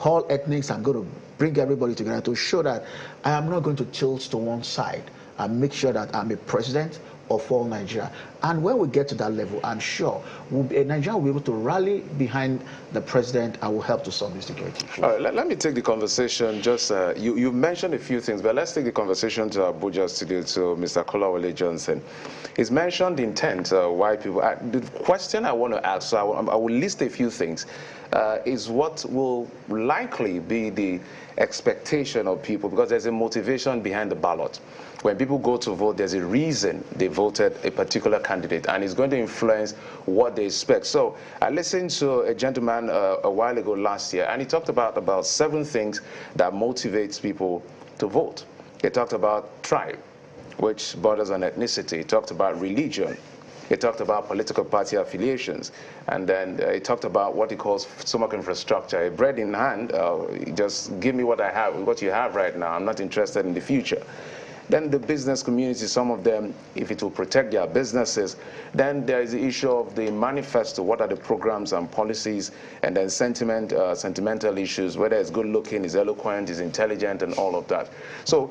S4: all ethnics. I'm going to bring everybody together to show that I am not going to tilt to one side and make sure that I'm a president of all Nigeria. And when we get to that level, I'm sure Nigeria will be able to rally behind the president and will help to solve the security issue.
S3: All right, let me take the conversation. Just you mentioned a few things, but let's take the conversation to Abuja studio to Mr. Kolawole Johnson. He's mentioned the intent why people. The question I want to ask, so I will list a few things, is what will likely be the expectation of people, because there's a motivation behind the ballot. When people go to vote, there's a reason they voted a particular candidate, and it's going to influence what they expect. So I listened to a gentleman a while ago last year, and he talked about 7 things that motivates people to vote. He talked about tribe, which borders on ethnicity. He talked about religion. He talked about political party affiliations, and then he talked about what he calls stomach infrastructure, a bread in hand. Just give me what I have, what you have right now. I'm not interested in the future. Then the business community, some of them, if it will protect their businesses, then there is the issue of the manifesto. What are the programs and policies? And then sentimental issues, whether it's good looking, is eloquent, is intelligent, and all of that. So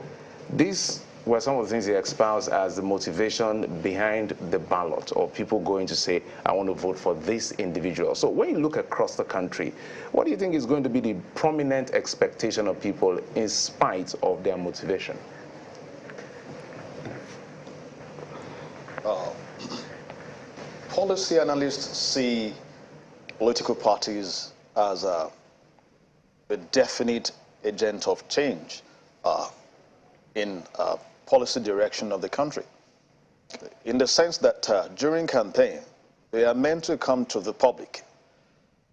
S3: these were some of the things he espoused as the motivation behind the ballot, or people going to say, I want to vote for this individual. So when you look across the country, what do you think is going to be the prominent expectation of people in spite of their motivation?
S6: Policy analysts see political parties as a definite agent of change in policy direction of the country, in the sense that during campaign, they are meant to come to the public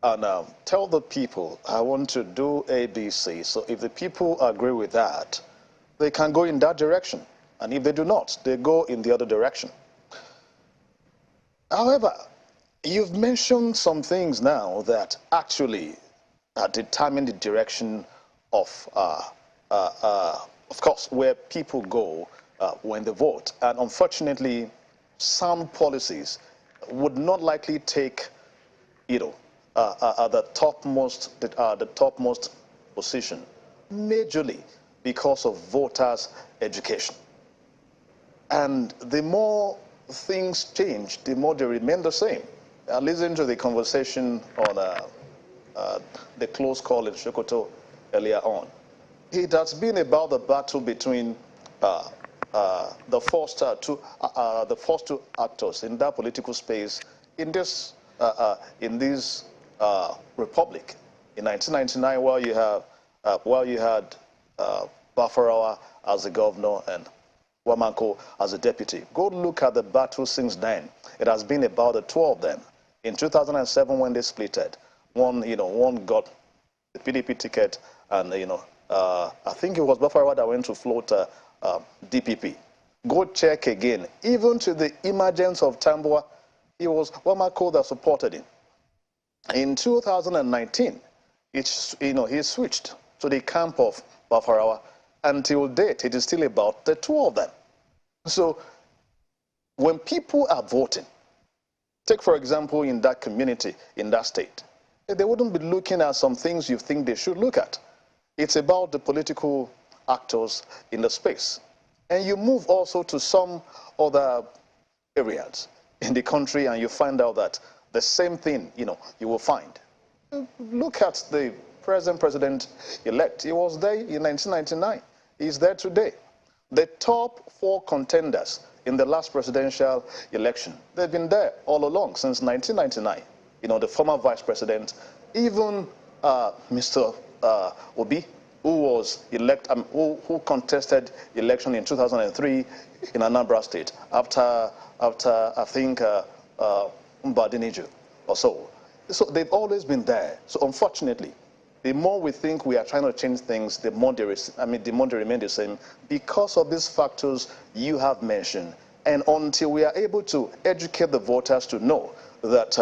S6: and tell the people, I want to do A, B, C. So if the people agree with that, they can go in that direction. And if they do not, they go in the other direction. However, you've mentioned some things now that actually determine the direction of course, where people go when they vote. And unfortunately, some policies would not likely take, the topmost position, majorly because of voters' education. And the more things change, the more they remain the same. I listened to the conversation on the close call in Sokoto earlier on. It has been about the battle between the first two actors in that political space in this republic. In 1999, while you had Bafarawa as the governor and Wamanko as a deputy. Go look at the battle since then. It has been about the 2 of them. In 2007, when they splitted, one got the PDP ticket, and I think it was Bafarawa that went to float DPP. Go check again. Even to the emergence of Tambua, it was Wamako that supported him. In 2019, he switched to the camp of Bafarawa. Until date, it is still about the two of them. So when people are voting, take for example in that community, in that state, they wouldn't be looking at some things you think they should look at. It's about the political actors in the space. And you move also to some other areas in the country and you find out that the same thing, you will find. Look at the present president-elect. He was there in 1999. He's there today. The top 4 contenders in the last presidential election, they've been there all along since 1999. The former vice president, even Mr. Obi, who was who contested election in 2003 in Anambra State after I think Mbadiniju or so. So they've always been there. So unfortunately, the more we think we are trying to change things, the more they remain the same because of these factors you have mentioned. And until we are able to educate the voters to know that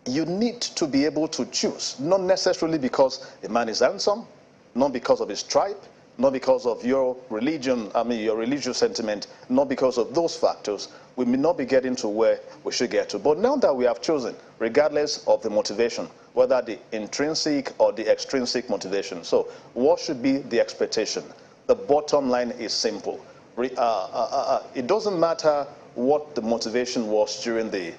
S6: you need to be able to choose, not necessarily because a man is handsome, not because of his tribe, not because of your religion, your religious sentiment, not because of those factors, we may not be getting to where we should get to. But now that we have chosen, regardless of the motivation, whether the intrinsic or the extrinsic motivation, so what should be the expectation? The bottom line is simple. It doesn't matter what the motivation was during the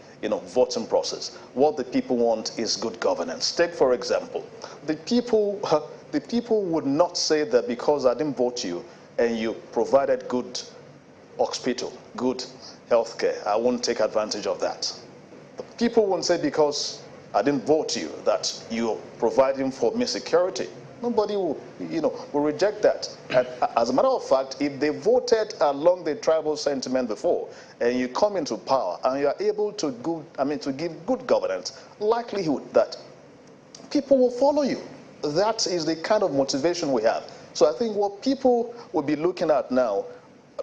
S6: voting process. What the people want is good governance. Take, for example, the people would not say that because I didn't vote you and you provided good hospital, good healthcare, I won't take advantage of that. The people won't say because I didn't vote you that you're providing for me security. Nobody will, will reject that. And as a matter of fact, if they voted along the tribal sentiment before, and you come into power and you are able to give good governance, likelihood that people will follow you. That is the kind of motivation we have. So I think what people will be looking at now,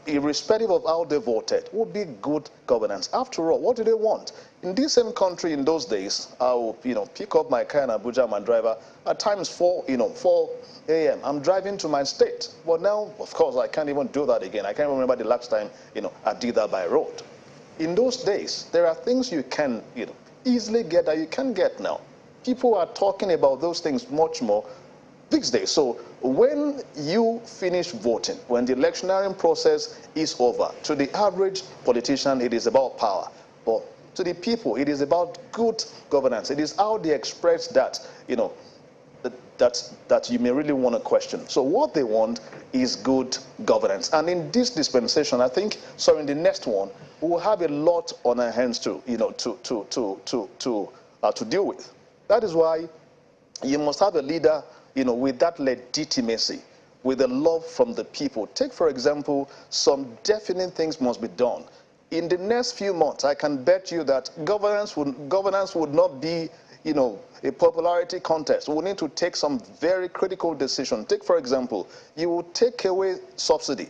S6: irrespective of how they voted, would be good governance. After all, what do they want? In this same country in those days, I will, pick up my car in Abuja, my driver, at times 4 a.m. I'm driving to my state. But now, of course, I can't even do that again. I can't remember the last time, I did that by road. In those days, there are things you can, easily get that you can't get now. People are talking about those things much more these days. So when you finish voting, when the electioneering process is over, to the average politician, it is about power. But to the people, it is about good governance. It is how they express that, that you may really want to question. So what they want is good governance. And in this dispensation, I think, in the next one, we will have a lot on our hands to deal with. That is why you must have a leader, with that legitimacy, with the love from the people. Take, for example, some definite things must be done. In the next few months, I can bet you that governance would not be, a popularity contest. We need to take some very critical decisions. Take, for example, you will take away subsidy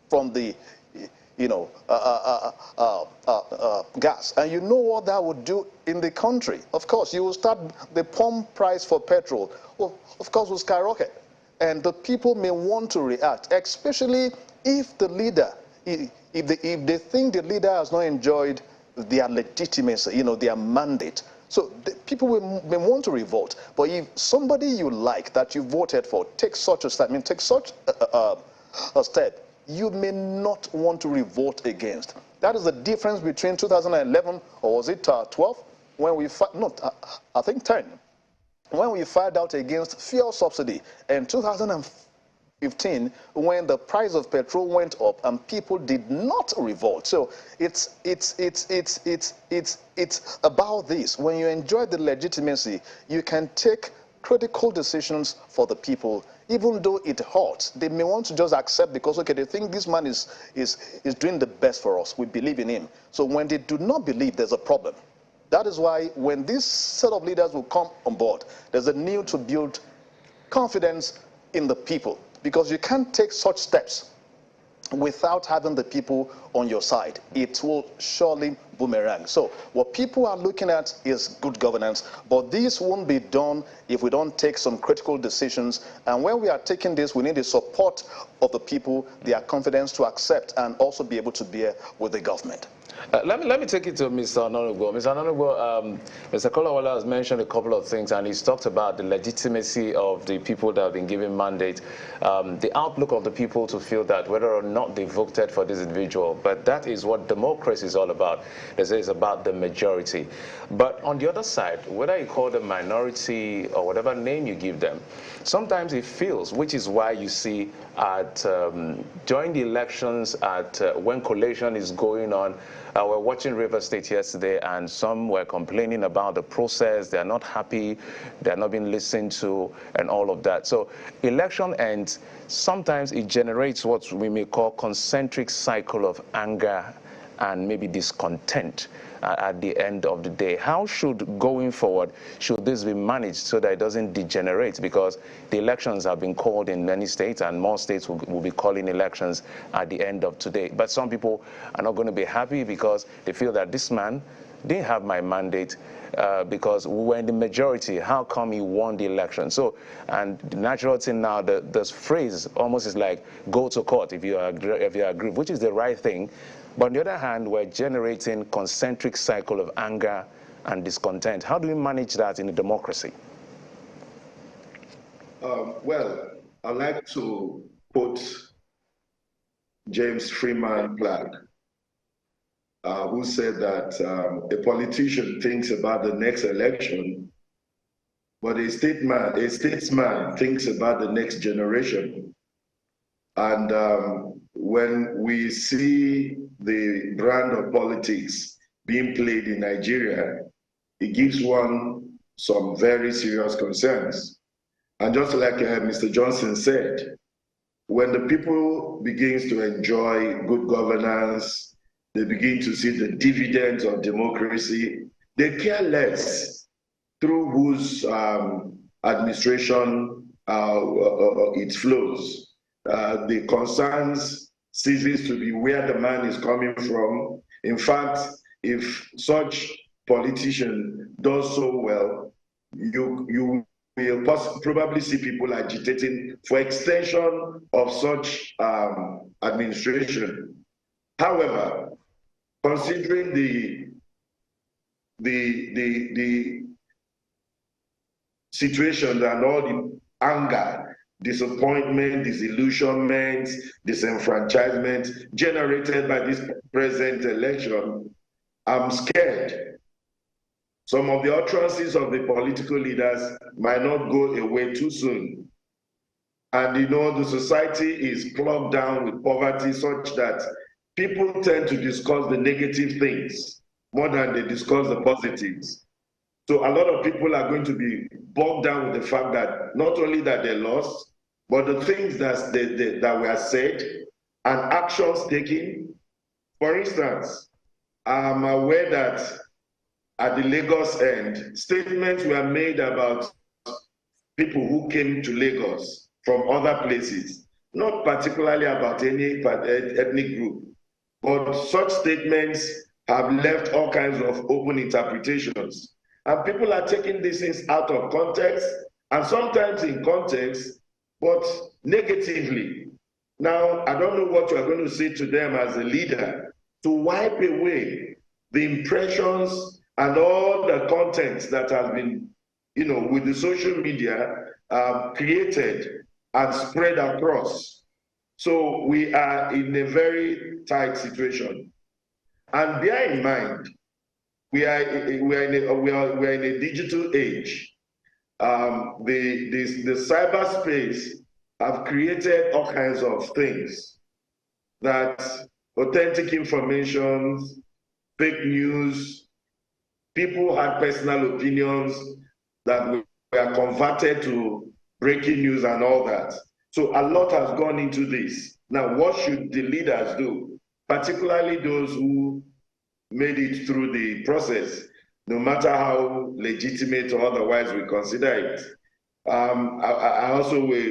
S6: from the gas. And you know what that would do in the country. Of course, you will start the pump price for petrol. Well, of course, will skyrocket. And the people may want to react, especially if the leader, if they think the leader has not enjoyed their legitimacy, their mandate. So the people may want to revolt. But if somebody you like that you voted for takes such a step, take such a step, you may not want to revolt against. That is the difference between 2011, or was it 12, when we I think 10, when we filed out against fuel subsidy, and 2015, when the price of petrol went up and people did not revolt. So it's about this. When you enjoy the legitimacy, you can take critical decisions for the people. Even though it hurts, they may want to just accept because, okay, they think this man is doing the best for us. We believe in him. So when they do not believe, there's a problem. That is why when this set of leaders will come on board, there's a need to build confidence in the people, because you can't take such steps without having the people on your side. It will surely boomerang. So what people are looking at is good governance, but this won't be done if we don't take some critical decisions. And when we are taking this, we need the support of the people, their confidence to accept and also be able to bear with the government.
S3: Let me take it to Mr. Ononugbo. Mr. Ononugbo, Mr. Kolawole has mentioned a couple of things, and he's talked about the legitimacy of the people that have been given mandate, the outlook of the people to feel that whether or not they voted for this individual. But that is what democracy is all about. They say it's about the majority. But on the other side, whether you call them minority or whatever name you give them, sometimes it feels, which is why you see at during the elections, when collation is going on, we're watching River State yesterday, and some were complaining about the process. They're not happy. They're not being listened to, and all of that. So election ends. Sometimes it generates what we may call concentric cycle of anger and maybe discontent at the end of the day. How should, going forward, should this be managed so that it doesn't degenerate? Because the elections have been called in many states, and more states will be calling elections at the end of today. But some people are not going to be happy because they feel that this man didn't have my mandate because we were in the majority. How come he won the election? So, and the natural thing now, this phrase almost is like, go to court if you agree, which is the right thing. But on the other hand, we're generating concentric cycle of anger and discontent. How do we manage that in a democracy?
S5: Well, I'd like to quote James Freeman Clark, who said that a politician thinks about the next election, but a statesman thinks about the next generation. And when we see the brand of politics being played in Nigeria, it gives one some very serious concerns. And just like Mr. Johnson said, when the people begins to enjoy good governance, they begin to see the dividends of democracy, they care less through whose administration it flows. The concerns ceases to be where the man is coming from. In fact, if such politician does so well, you will probably see people agitating for extension of such administration. However, considering the situation and all the anger, disappointment, disillusionment, disenfranchisement generated by this present election, I'm scared. Some of the utterances of the political leaders might not go away too soon. And you know, the society is plugged down with poverty such that people tend to discuss the negative things more than they discuss the positives. So a lot of people are going to be bogged down with the fact that not only that they lost, but the things that were said and actions taken. For instance, I'm aware that at the Lagos end, statements were made about people who came to Lagos from other places, not particularly about any ethnic group, but such statements have left all kinds of open interpretations. And people are taking these things out of context, and sometimes in context, but negatively. Now, I don't know what you are going to say to them as a leader to wipe away the impressions and all the contents that have been, you know, with the social media created and spread across. So we are in a very tight situation. And bear in mind, we are in a digital age. The cyberspace have created all kinds of things, that authentic information, fake news, people had personal opinions that were converted to breaking news and all that. So a lot has gone into this. Now, what should the leaders do, particularly those who made it through the process, no matter how legitimate or otherwise we consider it? I also will,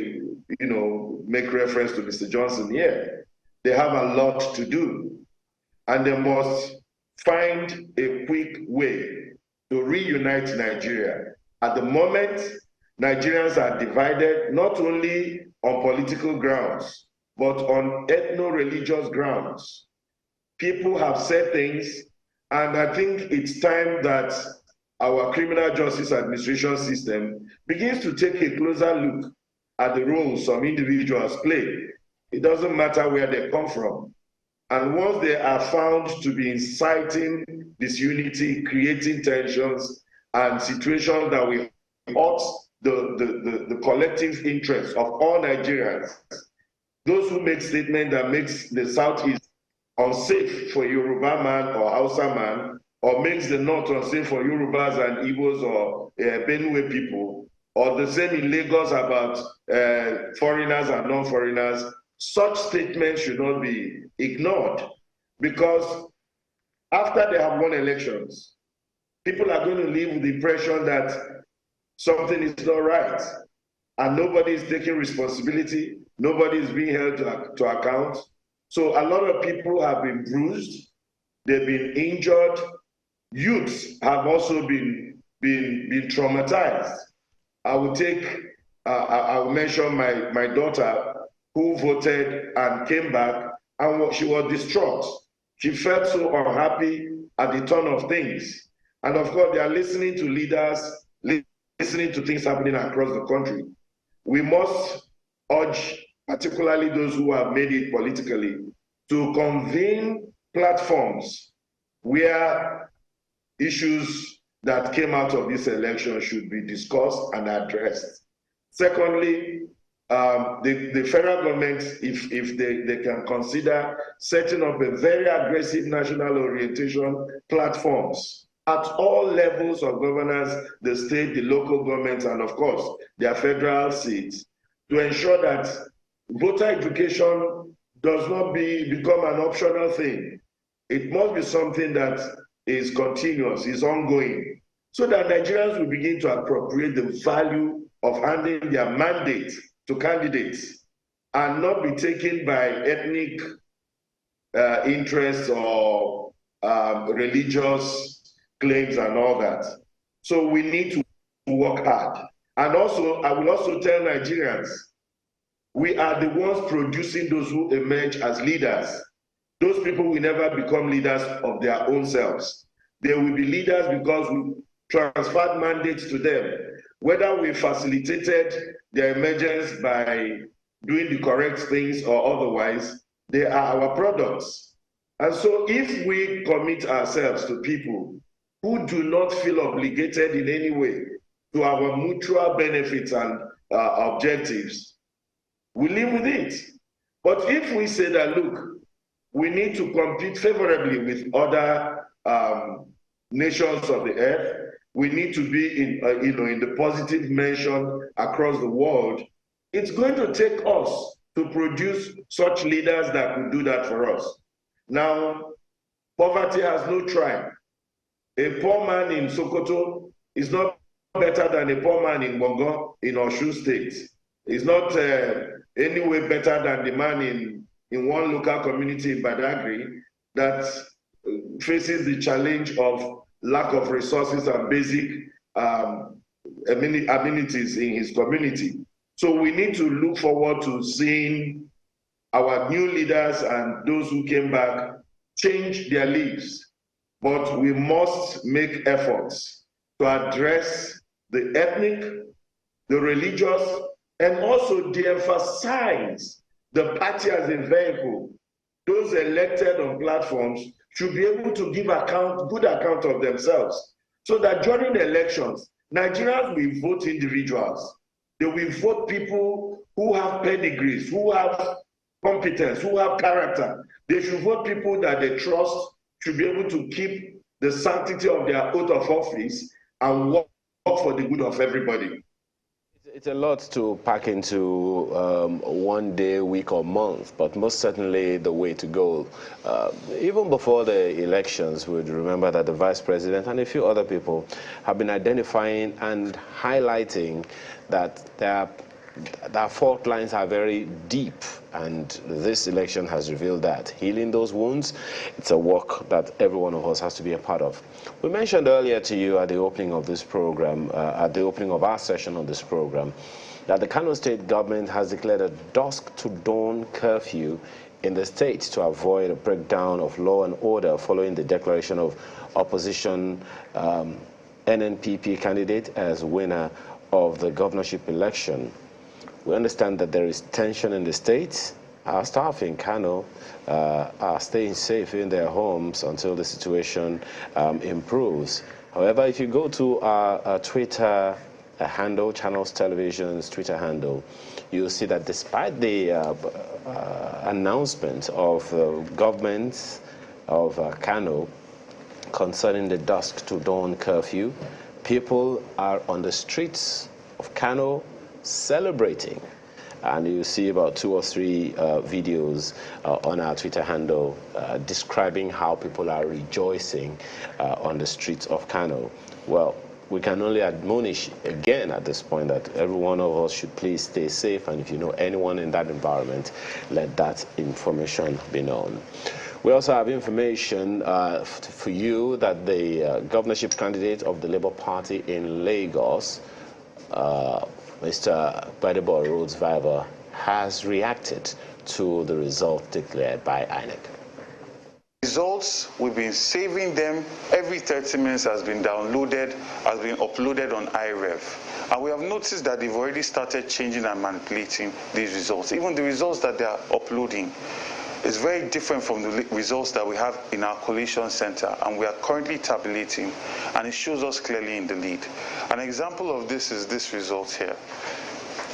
S5: you know, make reference to Mr. Johnson here. They have a lot to do, and they must find a quick way to reunite Nigeria. At the moment, Nigerians are divided not only on political grounds, but on ethno-religious grounds. People have said things, and I think it's time that our criminal justice administration system begins to take a closer look at the role some individuals play. It doesn't matter where they come from. And once they are found to be inciting disunity, creating tensions, and situations that will hurt the collective interests of all Nigerians, those who make statements that makes the Southeast unsafe for Yoruba man or Hausa man, or makes the North unsafe for Yorubas and Igbos or Benue people, or the same in Lagos about foreigners and non-foreigners, such statements should not be ignored, because after they have won elections, people are going to live with the impression that something is not right, and nobody is taking responsibility, nobody is being held to account. So a lot of people have been bruised, they've been injured, youths have also been traumatized. I will mention my daughter who voted and came back, and she was distraught. She felt so unhappy at the turn of things. And of course, they are listening to leaders, listening to things happening across the country. We must urge, particularly those who have made it politically, to convene platforms where issues that came out of this election should be discussed and addressed. Secondly, the federal government, if they can consider setting up a very aggressive national orientation platforms at all levels of governance, the state, the local governments, and of course, their federal seats, to ensure that voter education does not become an optional thing. It must be something that is continuous, is ongoing, so that Nigerians will begin to appropriate the value of handing their mandate to candidates and not be taken by ethnic interests or religious claims and all that. So we need to work hard. And also, I will also tell Nigerians, we are the ones producing those who emerge as leaders. Those people will never become leaders of their own selves. They will be leaders because we transferred mandates to them. Whether we facilitated their emergence by doing the correct things or otherwise, they are our products. And so if we commit ourselves to people who do not feel obligated in any way to our mutual benefits and objectives, we live with it. But if we say that, look, we need to compete favorably with other nations of the earth, we need to be in the positive mention across the world, it's going to take us to produce such leaders that will do that for us. Now, poverty has no tribe. A poor man in Sokoto is not better than a poor man in Bongo in Osun State. It's not any way better than the man in one local community in Badagry that faces the challenge of lack of resources and basic amenities in his community. So we need to look forward to seeing our new leaders and those who came back change their lives. But we must make efforts to address the ethnic, the religious, and also de-emphasize the party as a vehicle. Those elected on platforms should be able to give good account of themselves, so that during the elections, Nigerians will vote individuals. They will vote people who have pedigrees, who have competence, who have character. They should vote people that they trust, should be able to keep the sanctity of their oath of office and work for the good of everybody.
S1: It's a lot to pack into one day, week, or month, but most certainly the way to go. Even before the elections, we'd remember that the Vice President and a few other people have been identifying and highlighting that there are our fault lines are very deep, and this election has revealed that. Healing those wounds, it's a work that every one of us has to be a part of. We mentioned earlier to you at the opening of this program, at the opening of our session on this program, that the Kano State government has declared a dusk to dawn curfew in the state to avoid a breakdown of law and order following the declaration of opposition NNPP candidate as winner of the governorship election. We understand that there is tension in the state. Our staff in Kano are staying safe in their homes until the situation improves. However, if you go to our Twitter handle, Channels Television's Twitter handle, you'll see that despite the announcement of the government of Kano concerning the dusk to dawn curfew, people are on the streets of Kano celebrating. And you see about 2 or 3 videos on our Twitter handle describing how people are rejoicing on the streets of Kano. Well, we can only admonish again at this point that every one of us should please stay safe, and if you know anyone in that environment, let that information be known. We also have information for you that the governorship candidate of the Labour Party in Lagos, Mr. Gbadebo Rhodes Viva, has reacted to the result declared by INEC.
S7: Results, we've been saving them. Every 30 minutes has been downloaded, has been uploaded on iRev. And we have noticed that they've already started changing and manipulating these results. Even the results that they are uploading is very different from the results that we have in our collation center, and we are currently tabulating, and it shows us clearly in the lead. An example of this is this result here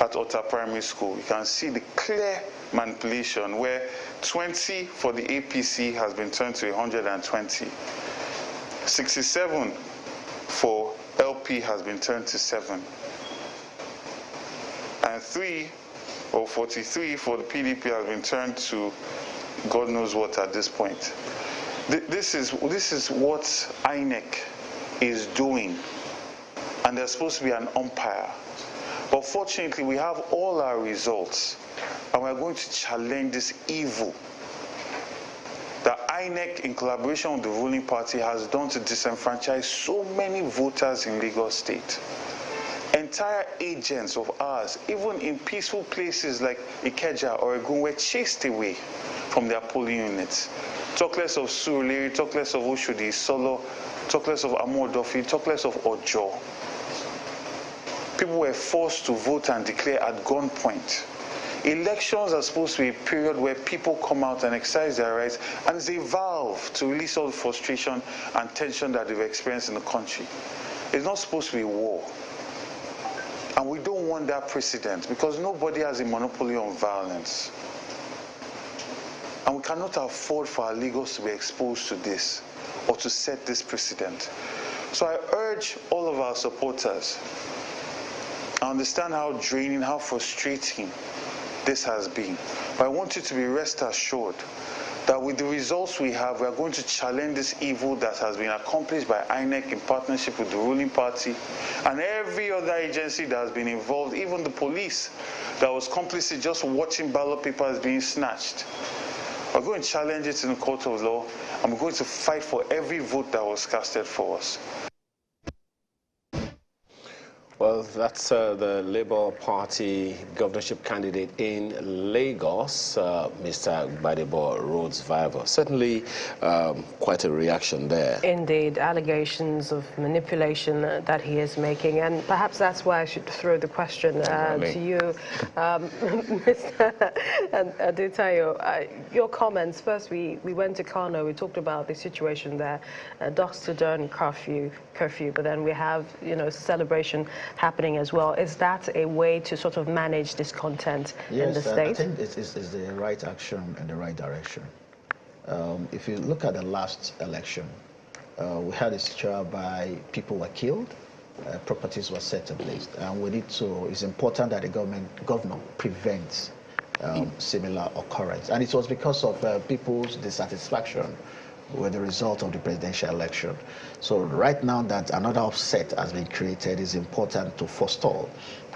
S7: at Ota Primary School. You can see the clear manipulation where 20 for the APC has been turned to 120. 67 for LP has been turned to 7. And 43 for the PDP has been turned to God knows what at this point. This is what INEC is doing, and there's supposed to be an umpire. But fortunately, we have all our results, and we're going to challenge this evil that INEC, in collaboration with the ruling party, has done to disenfranchise so many voters in Lagos State. Entire agents of ours, even in peaceful places like Ikeja or Egun, were chased away from their polling units. Talk less of Surulere, talk less of Oshodi, Solo, talk less of Amodofi, talk less of Ojo. People were forced to vote and declare at gunpoint. Elections are supposed to be a period where people come out and exercise their rights, and it's a valve to release all the frustration and tension that they've experienced in the country. It's not supposed to be war. And we don't want that precedent, because nobody has a monopoly on violence. And we cannot afford for our Lagos to be exposed to this or to set this precedent. So I urge all of our supporters, I understand how draining, how frustrating this has been. But I want you to be rest assured that with the results we have, we are going to challenge this evil that has been accomplished by INEC in partnership with the ruling party and every other agency that has been involved, even the police that was complicit just watching ballot papers being snatched. We're going to challenge it in the court of law, and we're going to fight for every vote that was casted for us.
S1: Well, that's the Labour Party governorship candidate in Lagos, Mr. Gbadebo Rhodes Viva. Certainly quite a reaction there. Indeed, allegations of manipulation that he is making. And perhaps that's why I should throw the question to you, Mr. Adetayo. Your comments. First, we went to Kano. We talked about the situation there, dusk to dawn curfew, but then we have, celebration happening as well. Is that a way to sort of manage discontent in the state? I
S4: think it's the right action in the right direction. If you look at the last election, we had a situation whereby people were killed, properties were set ablaze, and we need to. It's important that the governor prevents similar occurrence, and it was because of people's dissatisfaction with the result of the presidential election. So right now that another upset has been created, is important to forestall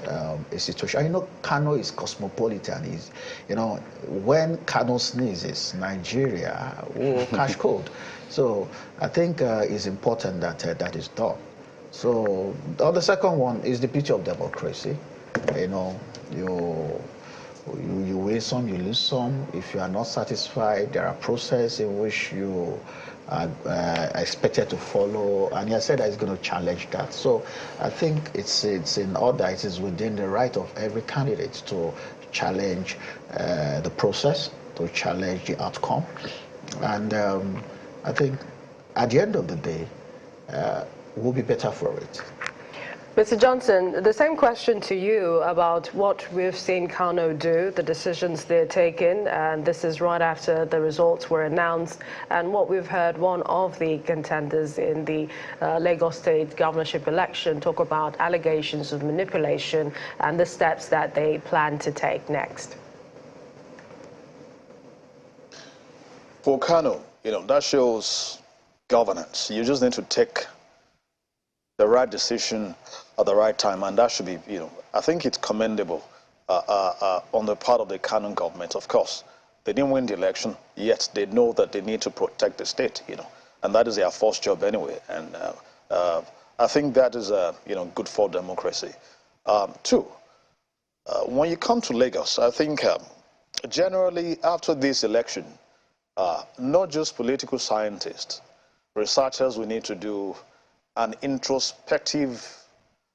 S4: a situation. You know, Kano is cosmopolitan. Is, you know, when Kano sneezes, Nigeria will catch cold. So I think it's important that that is done. So the second one is the beauty of democracy. You know, you win some, you lose some. If you are not satisfied, there are processes in which you are expected to follow, and he has said that he's going to challenge that. So I think it's in order, it is within the right of every candidate to challenge the process, to challenge the outcome. And I think at the end of the day, we'll be better for it.
S2: Mr. Johnson, the same question to you about what we've seen Kano do, the decisions they're taking, and this is right after the results were announced, and what we've heard one of the contenders in the Lagos State governorship election talk about allegations of manipulation and the steps that they plan to take next.
S6: For Kano, you know, that shows governance. You just need to take the right decision at the right time, and that should be, you know, I think it's commendable on the part of the Kano government. Of course, they didn't win the election, yet they know that they need to protect the state, you know, and that is their first job anyway. And I think that is, you know, good for democracy. Two, when you come to Lagos, I think generally after this election, not just political scientists, researchers, we need to do an introspective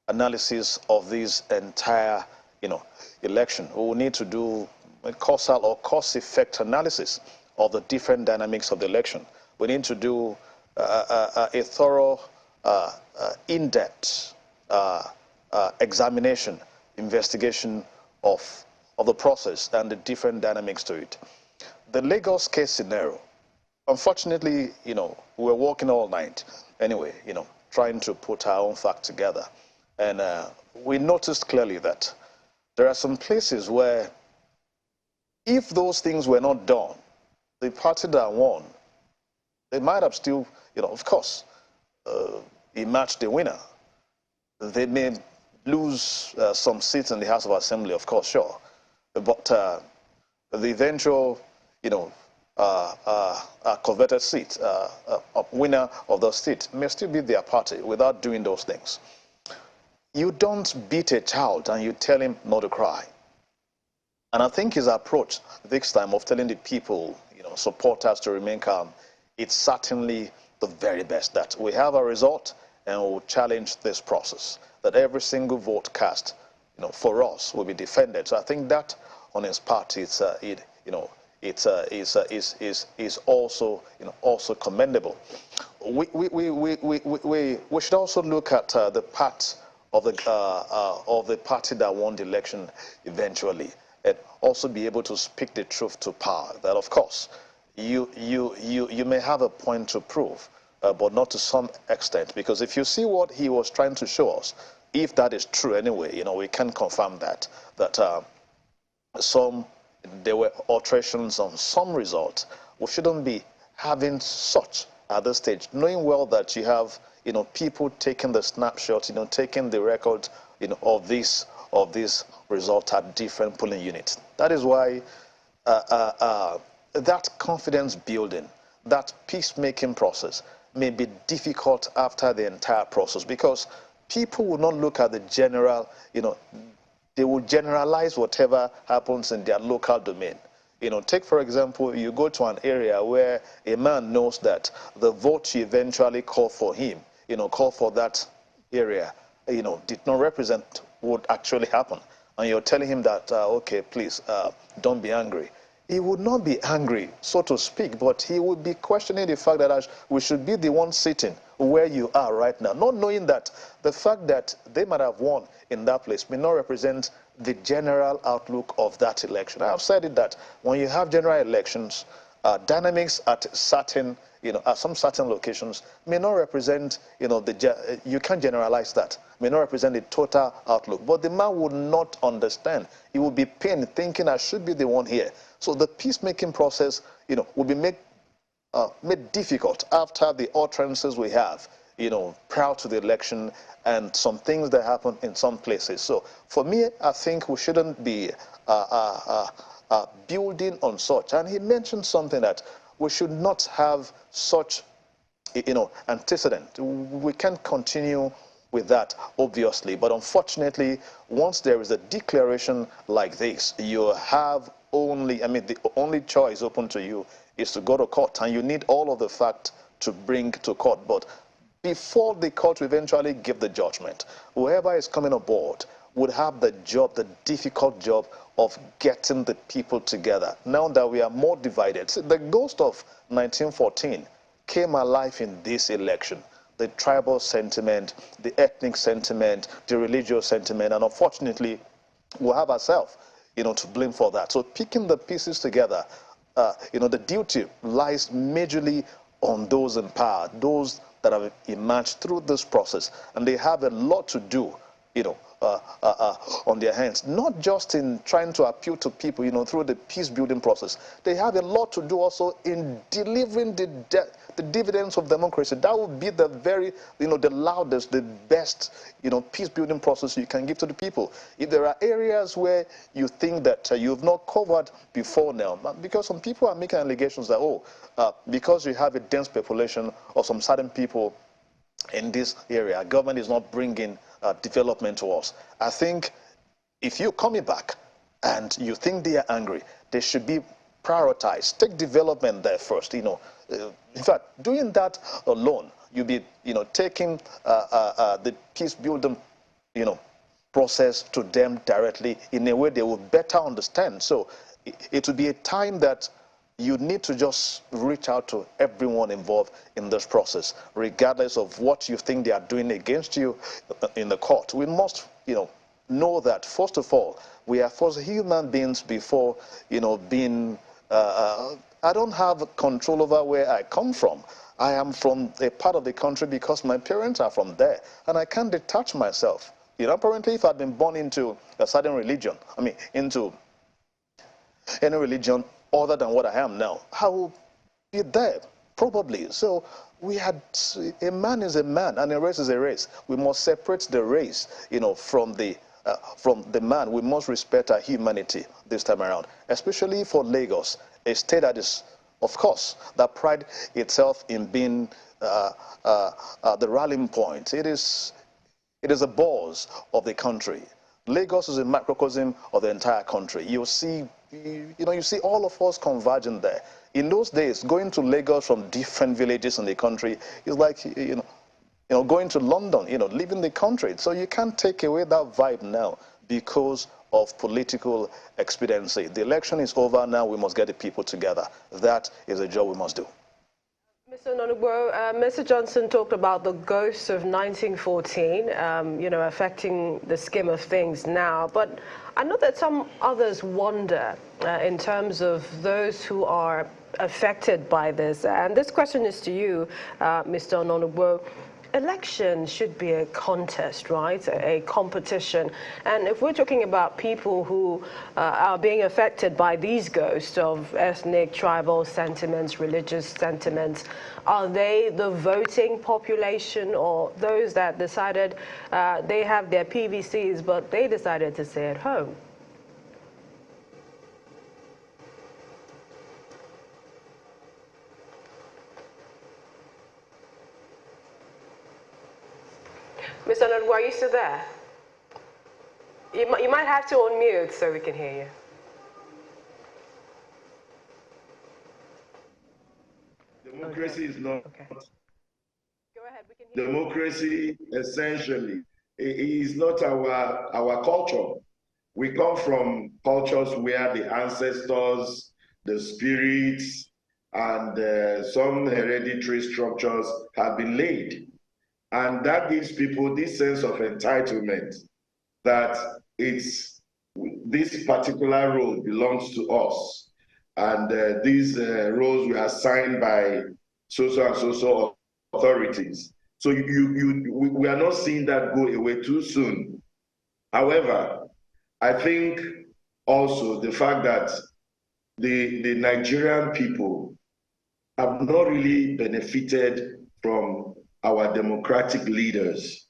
S6: analysis of this entire, you know, election. We will need to do a causal or cause-effect analysis of the different dynamics of the election. We need to do a thorough, in-depth examination, investigation of the process and the different dynamics to it. The Lagos case scenario, unfortunately, you know, we were working all night anyway, you know, trying to put our own facts together. And we noticed clearly that there are some places where if those things were not done, the party that won, they might have still, you know, of course, emerged the winner. They may lose some seats in the House of Assembly, of course, sure. But the eventual, you know, coveted seat, winner of the seat may still be their party without doing those things. You don't beat a child and you tell him not to cry. And I think his approach this time of telling the people, you know, supporters to remain calm, it's certainly the very best. That we have a result and we'll challenge this process. That every single vote cast, you know, for us will be defended. So I think that on his part, it's you know, it's is also, you know, also commendable. We should also look at the part of the party that won the election eventually, and also be able to speak the truth to power. That of course you may have a point to prove, but not to some extent, because if you see what he was trying to show us, if that is true anyway, you know, we can confirm that there were alterations on some results. We shouldn't be having such at this stage, knowing well that you have, you know, people taking the snapshot, you know, taking the record, you know, of this result at different polling units. That is why that confidence building, that peacemaking process may be difficult after the entire process, because people will not look at the general, you know, they will generalize whatever happens in their local domain. You know, take for example, you go to an area where a man knows that the vote you eventually call for him, you know, call for that area, you know, did not represent what actually happened. And you're telling him that, okay, please, don't be angry. He would not be angry, so to speak, but he would be questioning the fact that we should be the one sitting where you are right now, not knowing that the fact that they might have won in that place may not represent the general outlook of that election. I have said it that when you have general elections, dynamics at certain, you know, at some certain locations may not represent, you know, you can't generalize that, may not represent the total outlook. But the man would not understand. He would be pained thinking I should be the one here. So the peacemaking process, you know, will be made made difficult after the utterances we have, prior to the election and some things that happen in some places. So for me, I think we shouldn't be building on such. And he mentioned something that we should not have such, antecedent. We can't continue with that, obviously. But unfortunately, once there is a declaration like this, you have the only choice open to you is to go to court, and you need all of the facts to bring to court. But before the court eventually give the judgment, whoever is coming aboard would have the difficult job of getting the people together. Now that we are more divided, see, the ghost of 1914 came alive in this election. The tribal sentiment, the ethnic sentiment, the religious sentiment, and unfortunately, we have ourselves, to blame for that. So picking the pieces together, the duty lies majorly on those in power, those that have emerged through this process, and they have a lot to do, on their hands, not just in trying to appeal to people, through the peace-building process. They have a lot to do also in delivering the dividends of democracy. That would be the very, the loudest, the best, peace-building process you can give to the people. If there are areas where you think that you've not covered before now, because some people are making allegations that, because you have a dense population of some certain people in this area, government is not bringing development to us. I think if you're coming back and you think they are angry, they should be prioritized. Take development there first. In fact, doing that alone, you'll be taking the peace building process to them directly in a way they will better understand. So it will be a time that you need to just reach out to everyone involved in this process, regardless of what you think they are doing against you in the court. We must, know that, first of all, we are first human beings before, being, I don't have control over where I come from. I am from a part of the country because my parents are from there, and I can't detach myself. Apparently, if I'd been born into a certain religion, into any religion other than what I am now, I will be there, probably. So a man is a man and a race is a race. We must separate the race, from the man. We must respect our humanity this time around, especially for Lagos, a state that is, of course, that pride itself in being the rallying point. It is a buzz of the country. Lagos is a microcosm of the entire country. You see all of us converging there. In those days, going to Lagos from different villages in the country is like, going to London, leaving the country. So you can't take away that vibe now because of political expediency. The election is over now. We must get the people together. That is a job we must do.
S2: Mr. Nonugbo, Mr. Johnson talked about the ghosts of 1914, affecting the scheme of things now. But I know that some others wonder in terms of those who are affected by this. And this question is to you, Mr. Nonugbo. Election should be a contest, right? A competition. And if we're talking about people who are being affected by these ghosts of ethnic, tribal sentiments, religious sentiments, are they the voting population or those that decided they have their PVCs, but they decided to stay at home? Mr. Nonugbo, are you still there? You might have to unmute so we can hear
S5: you. Democracy is not.
S2: Okay. Go ahead, we can hear you.
S5: Democracy, essentially, is not our culture. We come from cultures where the ancestors, the spirits, and some hereditary structures have been laid. And that gives people this sense of entitlement that this particular role belongs to us. And these roles were assigned by so-so and so-so authorities. So we are not seeing that go away too soon. However, I think also the fact that the Nigerian people have not really benefited from our democratic leaders.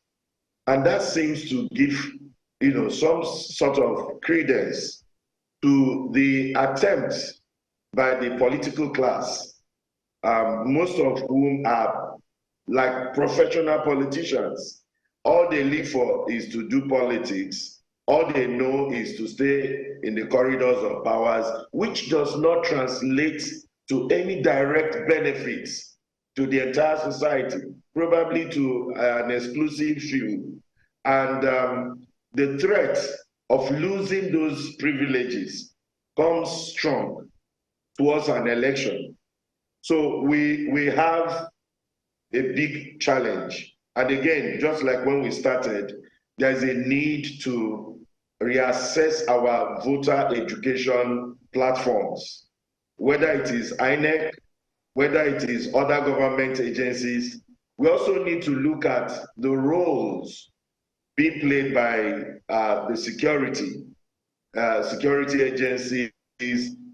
S5: And that seems to give, some sort of credence to the attempts by the political class, most of whom are like professional politicians. All they live for is to do politics. All they know is to stay in the corridors of powers, which does not translate to any direct benefits to the entire society, probably to an exclusive few. And the threat of losing those privileges comes strong towards an election. So we have a big challenge. And again, just like when we started, there's a need to reassess our voter education platforms, whether it is INEC, whether it is other government agencies. We also need to look at the roles being played by the security agencies,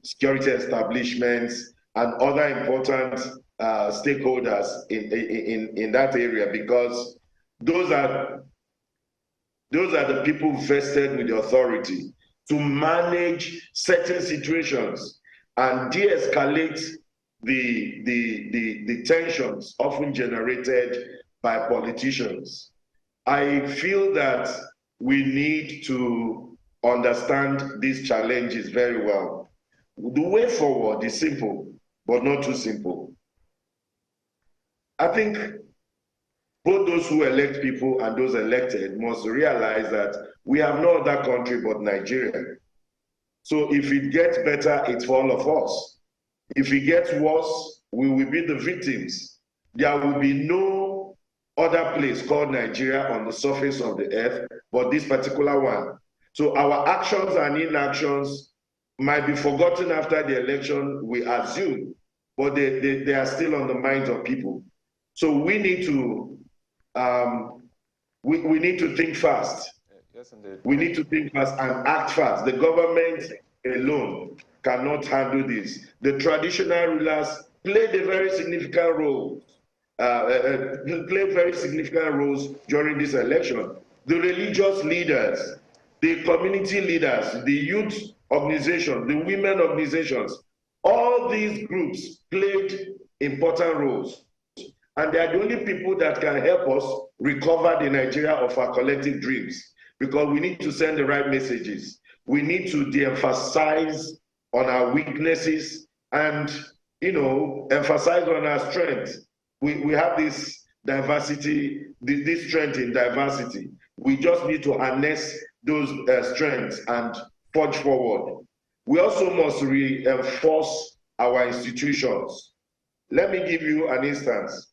S5: security establishments, and other important stakeholders in that area, because those are the people vested with the authority to manage certain situations and de-escalate the tensions often generated by politicians. I feel that we need to understand these challenges very well. The way forward is simple, but not too simple. I think both those who elect people and those elected must realize that we have no other country but Nigeria. So if it gets better, it's for all of us. If it gets worse, we will be the victims. There will be no other place called Nigeria on the surface of the earth but this particular one. So our actions and inactions might be forgotten after the election, we assume, but they are still on the minds of people. So we need to we need to think fast.
S3: Yes, indeed.
S5: We need to think fast and act fast. The government alone cannot handle this. The traditional rulers played a very significant role, played very significant roles during this election. The religious leaders, the community leaders, the youth organizations, the women organizations, all these groups played important roles. And they are the only people that can help us recover the Nigeria of our collective dreams, because we need to send the right messages. We need to de-emphasize on our weaknesses and, emphasize on our strength. We have this diversity, this strength in diversity. We just need to harness those strengths and forge forward. We also must reinforce our institutions. Let me give you an instance.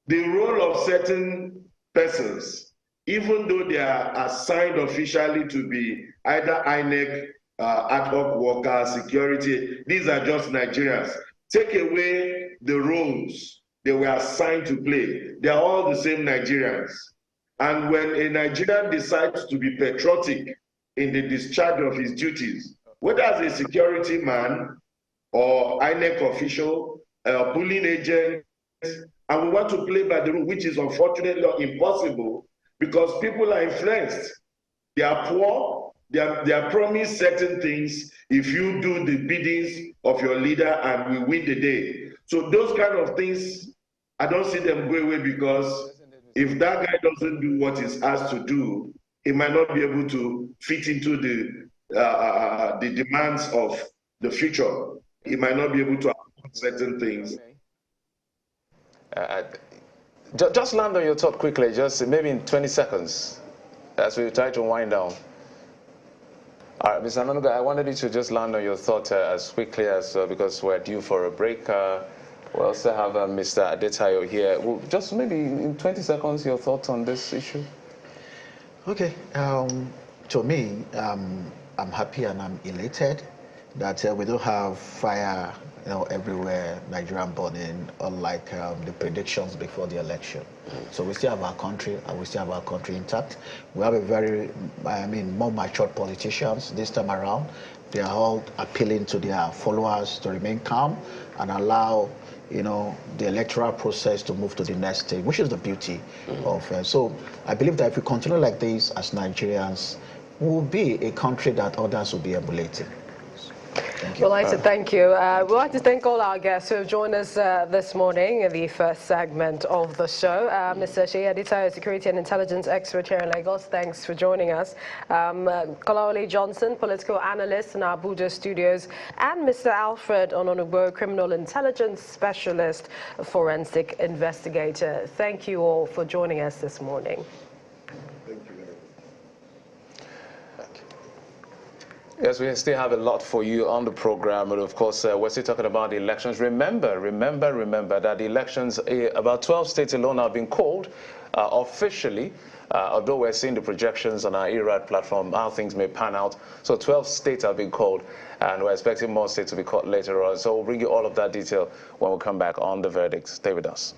S5: The role of certain persons, even though they are assigned officially to be either INEC, ad hoc workers, security, these are just Nigerians. Take away the roles they were assigned to play. They are all the same Nigerians. And when a Nigerian decides to be patriotic in the discharge of his duties, whether as a security man or INEC official, polling agent, and we want to play by the rule, which is unfortunately impossible because people are influenced. They are poor, they are promised certain things if you do the biddings of your leader and we win the day. So those kind of things, I don't see them go away, because if that guy doesn't do what he's asked to do, he might not be able to fit into the demands of the future. He might not be able to afford certain things.
S3: Just land on your thought quickly, just maybe in 20 seconds, as we try to wind down. All right, Mr. Anonuga, I wanted you to just land on your thought as quickly as, because we're due for a break. We also have Mr. Adetayo here. Well, just maybe in 20 seconds, your thoughts on this issue.
S4: Okay, to me, I'm happy and I'm elated that we don't have fire everywhere, Nigerian burning, unlike the predictions before the election. So we still have our country, and we still have our country intact. We have a very, more matured politicians this time around, they are all appealing to their followers to remain calm and allow, the electoral process to move to the next stage, which is the beauty of it. So I believe that if we continue like this as Nigerians, we will be a country that others will be emulating. Thank you.
S2: We'd like to thank you. We'd like to thank all our guests who have joined us this morning in the first segment of the show. Mr. Sheyi Aditayo, Security and Intelligence Expert here in Lagos, thanks for joining us. Kolawole Johnson, Political Analyst in our Abuja studios, and Mr. Alfred Ononugbo, Criminal Intelligence Specialist, Forensic Investigator. Thank you all for joining us this morning.
S3: Yes, we still have a lot for you on the program, and of course, we're still talking about the elections. Remember that the elections, about 12 states alone have been called officially, although we're seeing the projections on our ERAD platform, how things may pan out. So 12 states have been called, and we're expecting more states to be called later on. So we'll bring you all of that detail when we come back on The Verdict. Stay with us.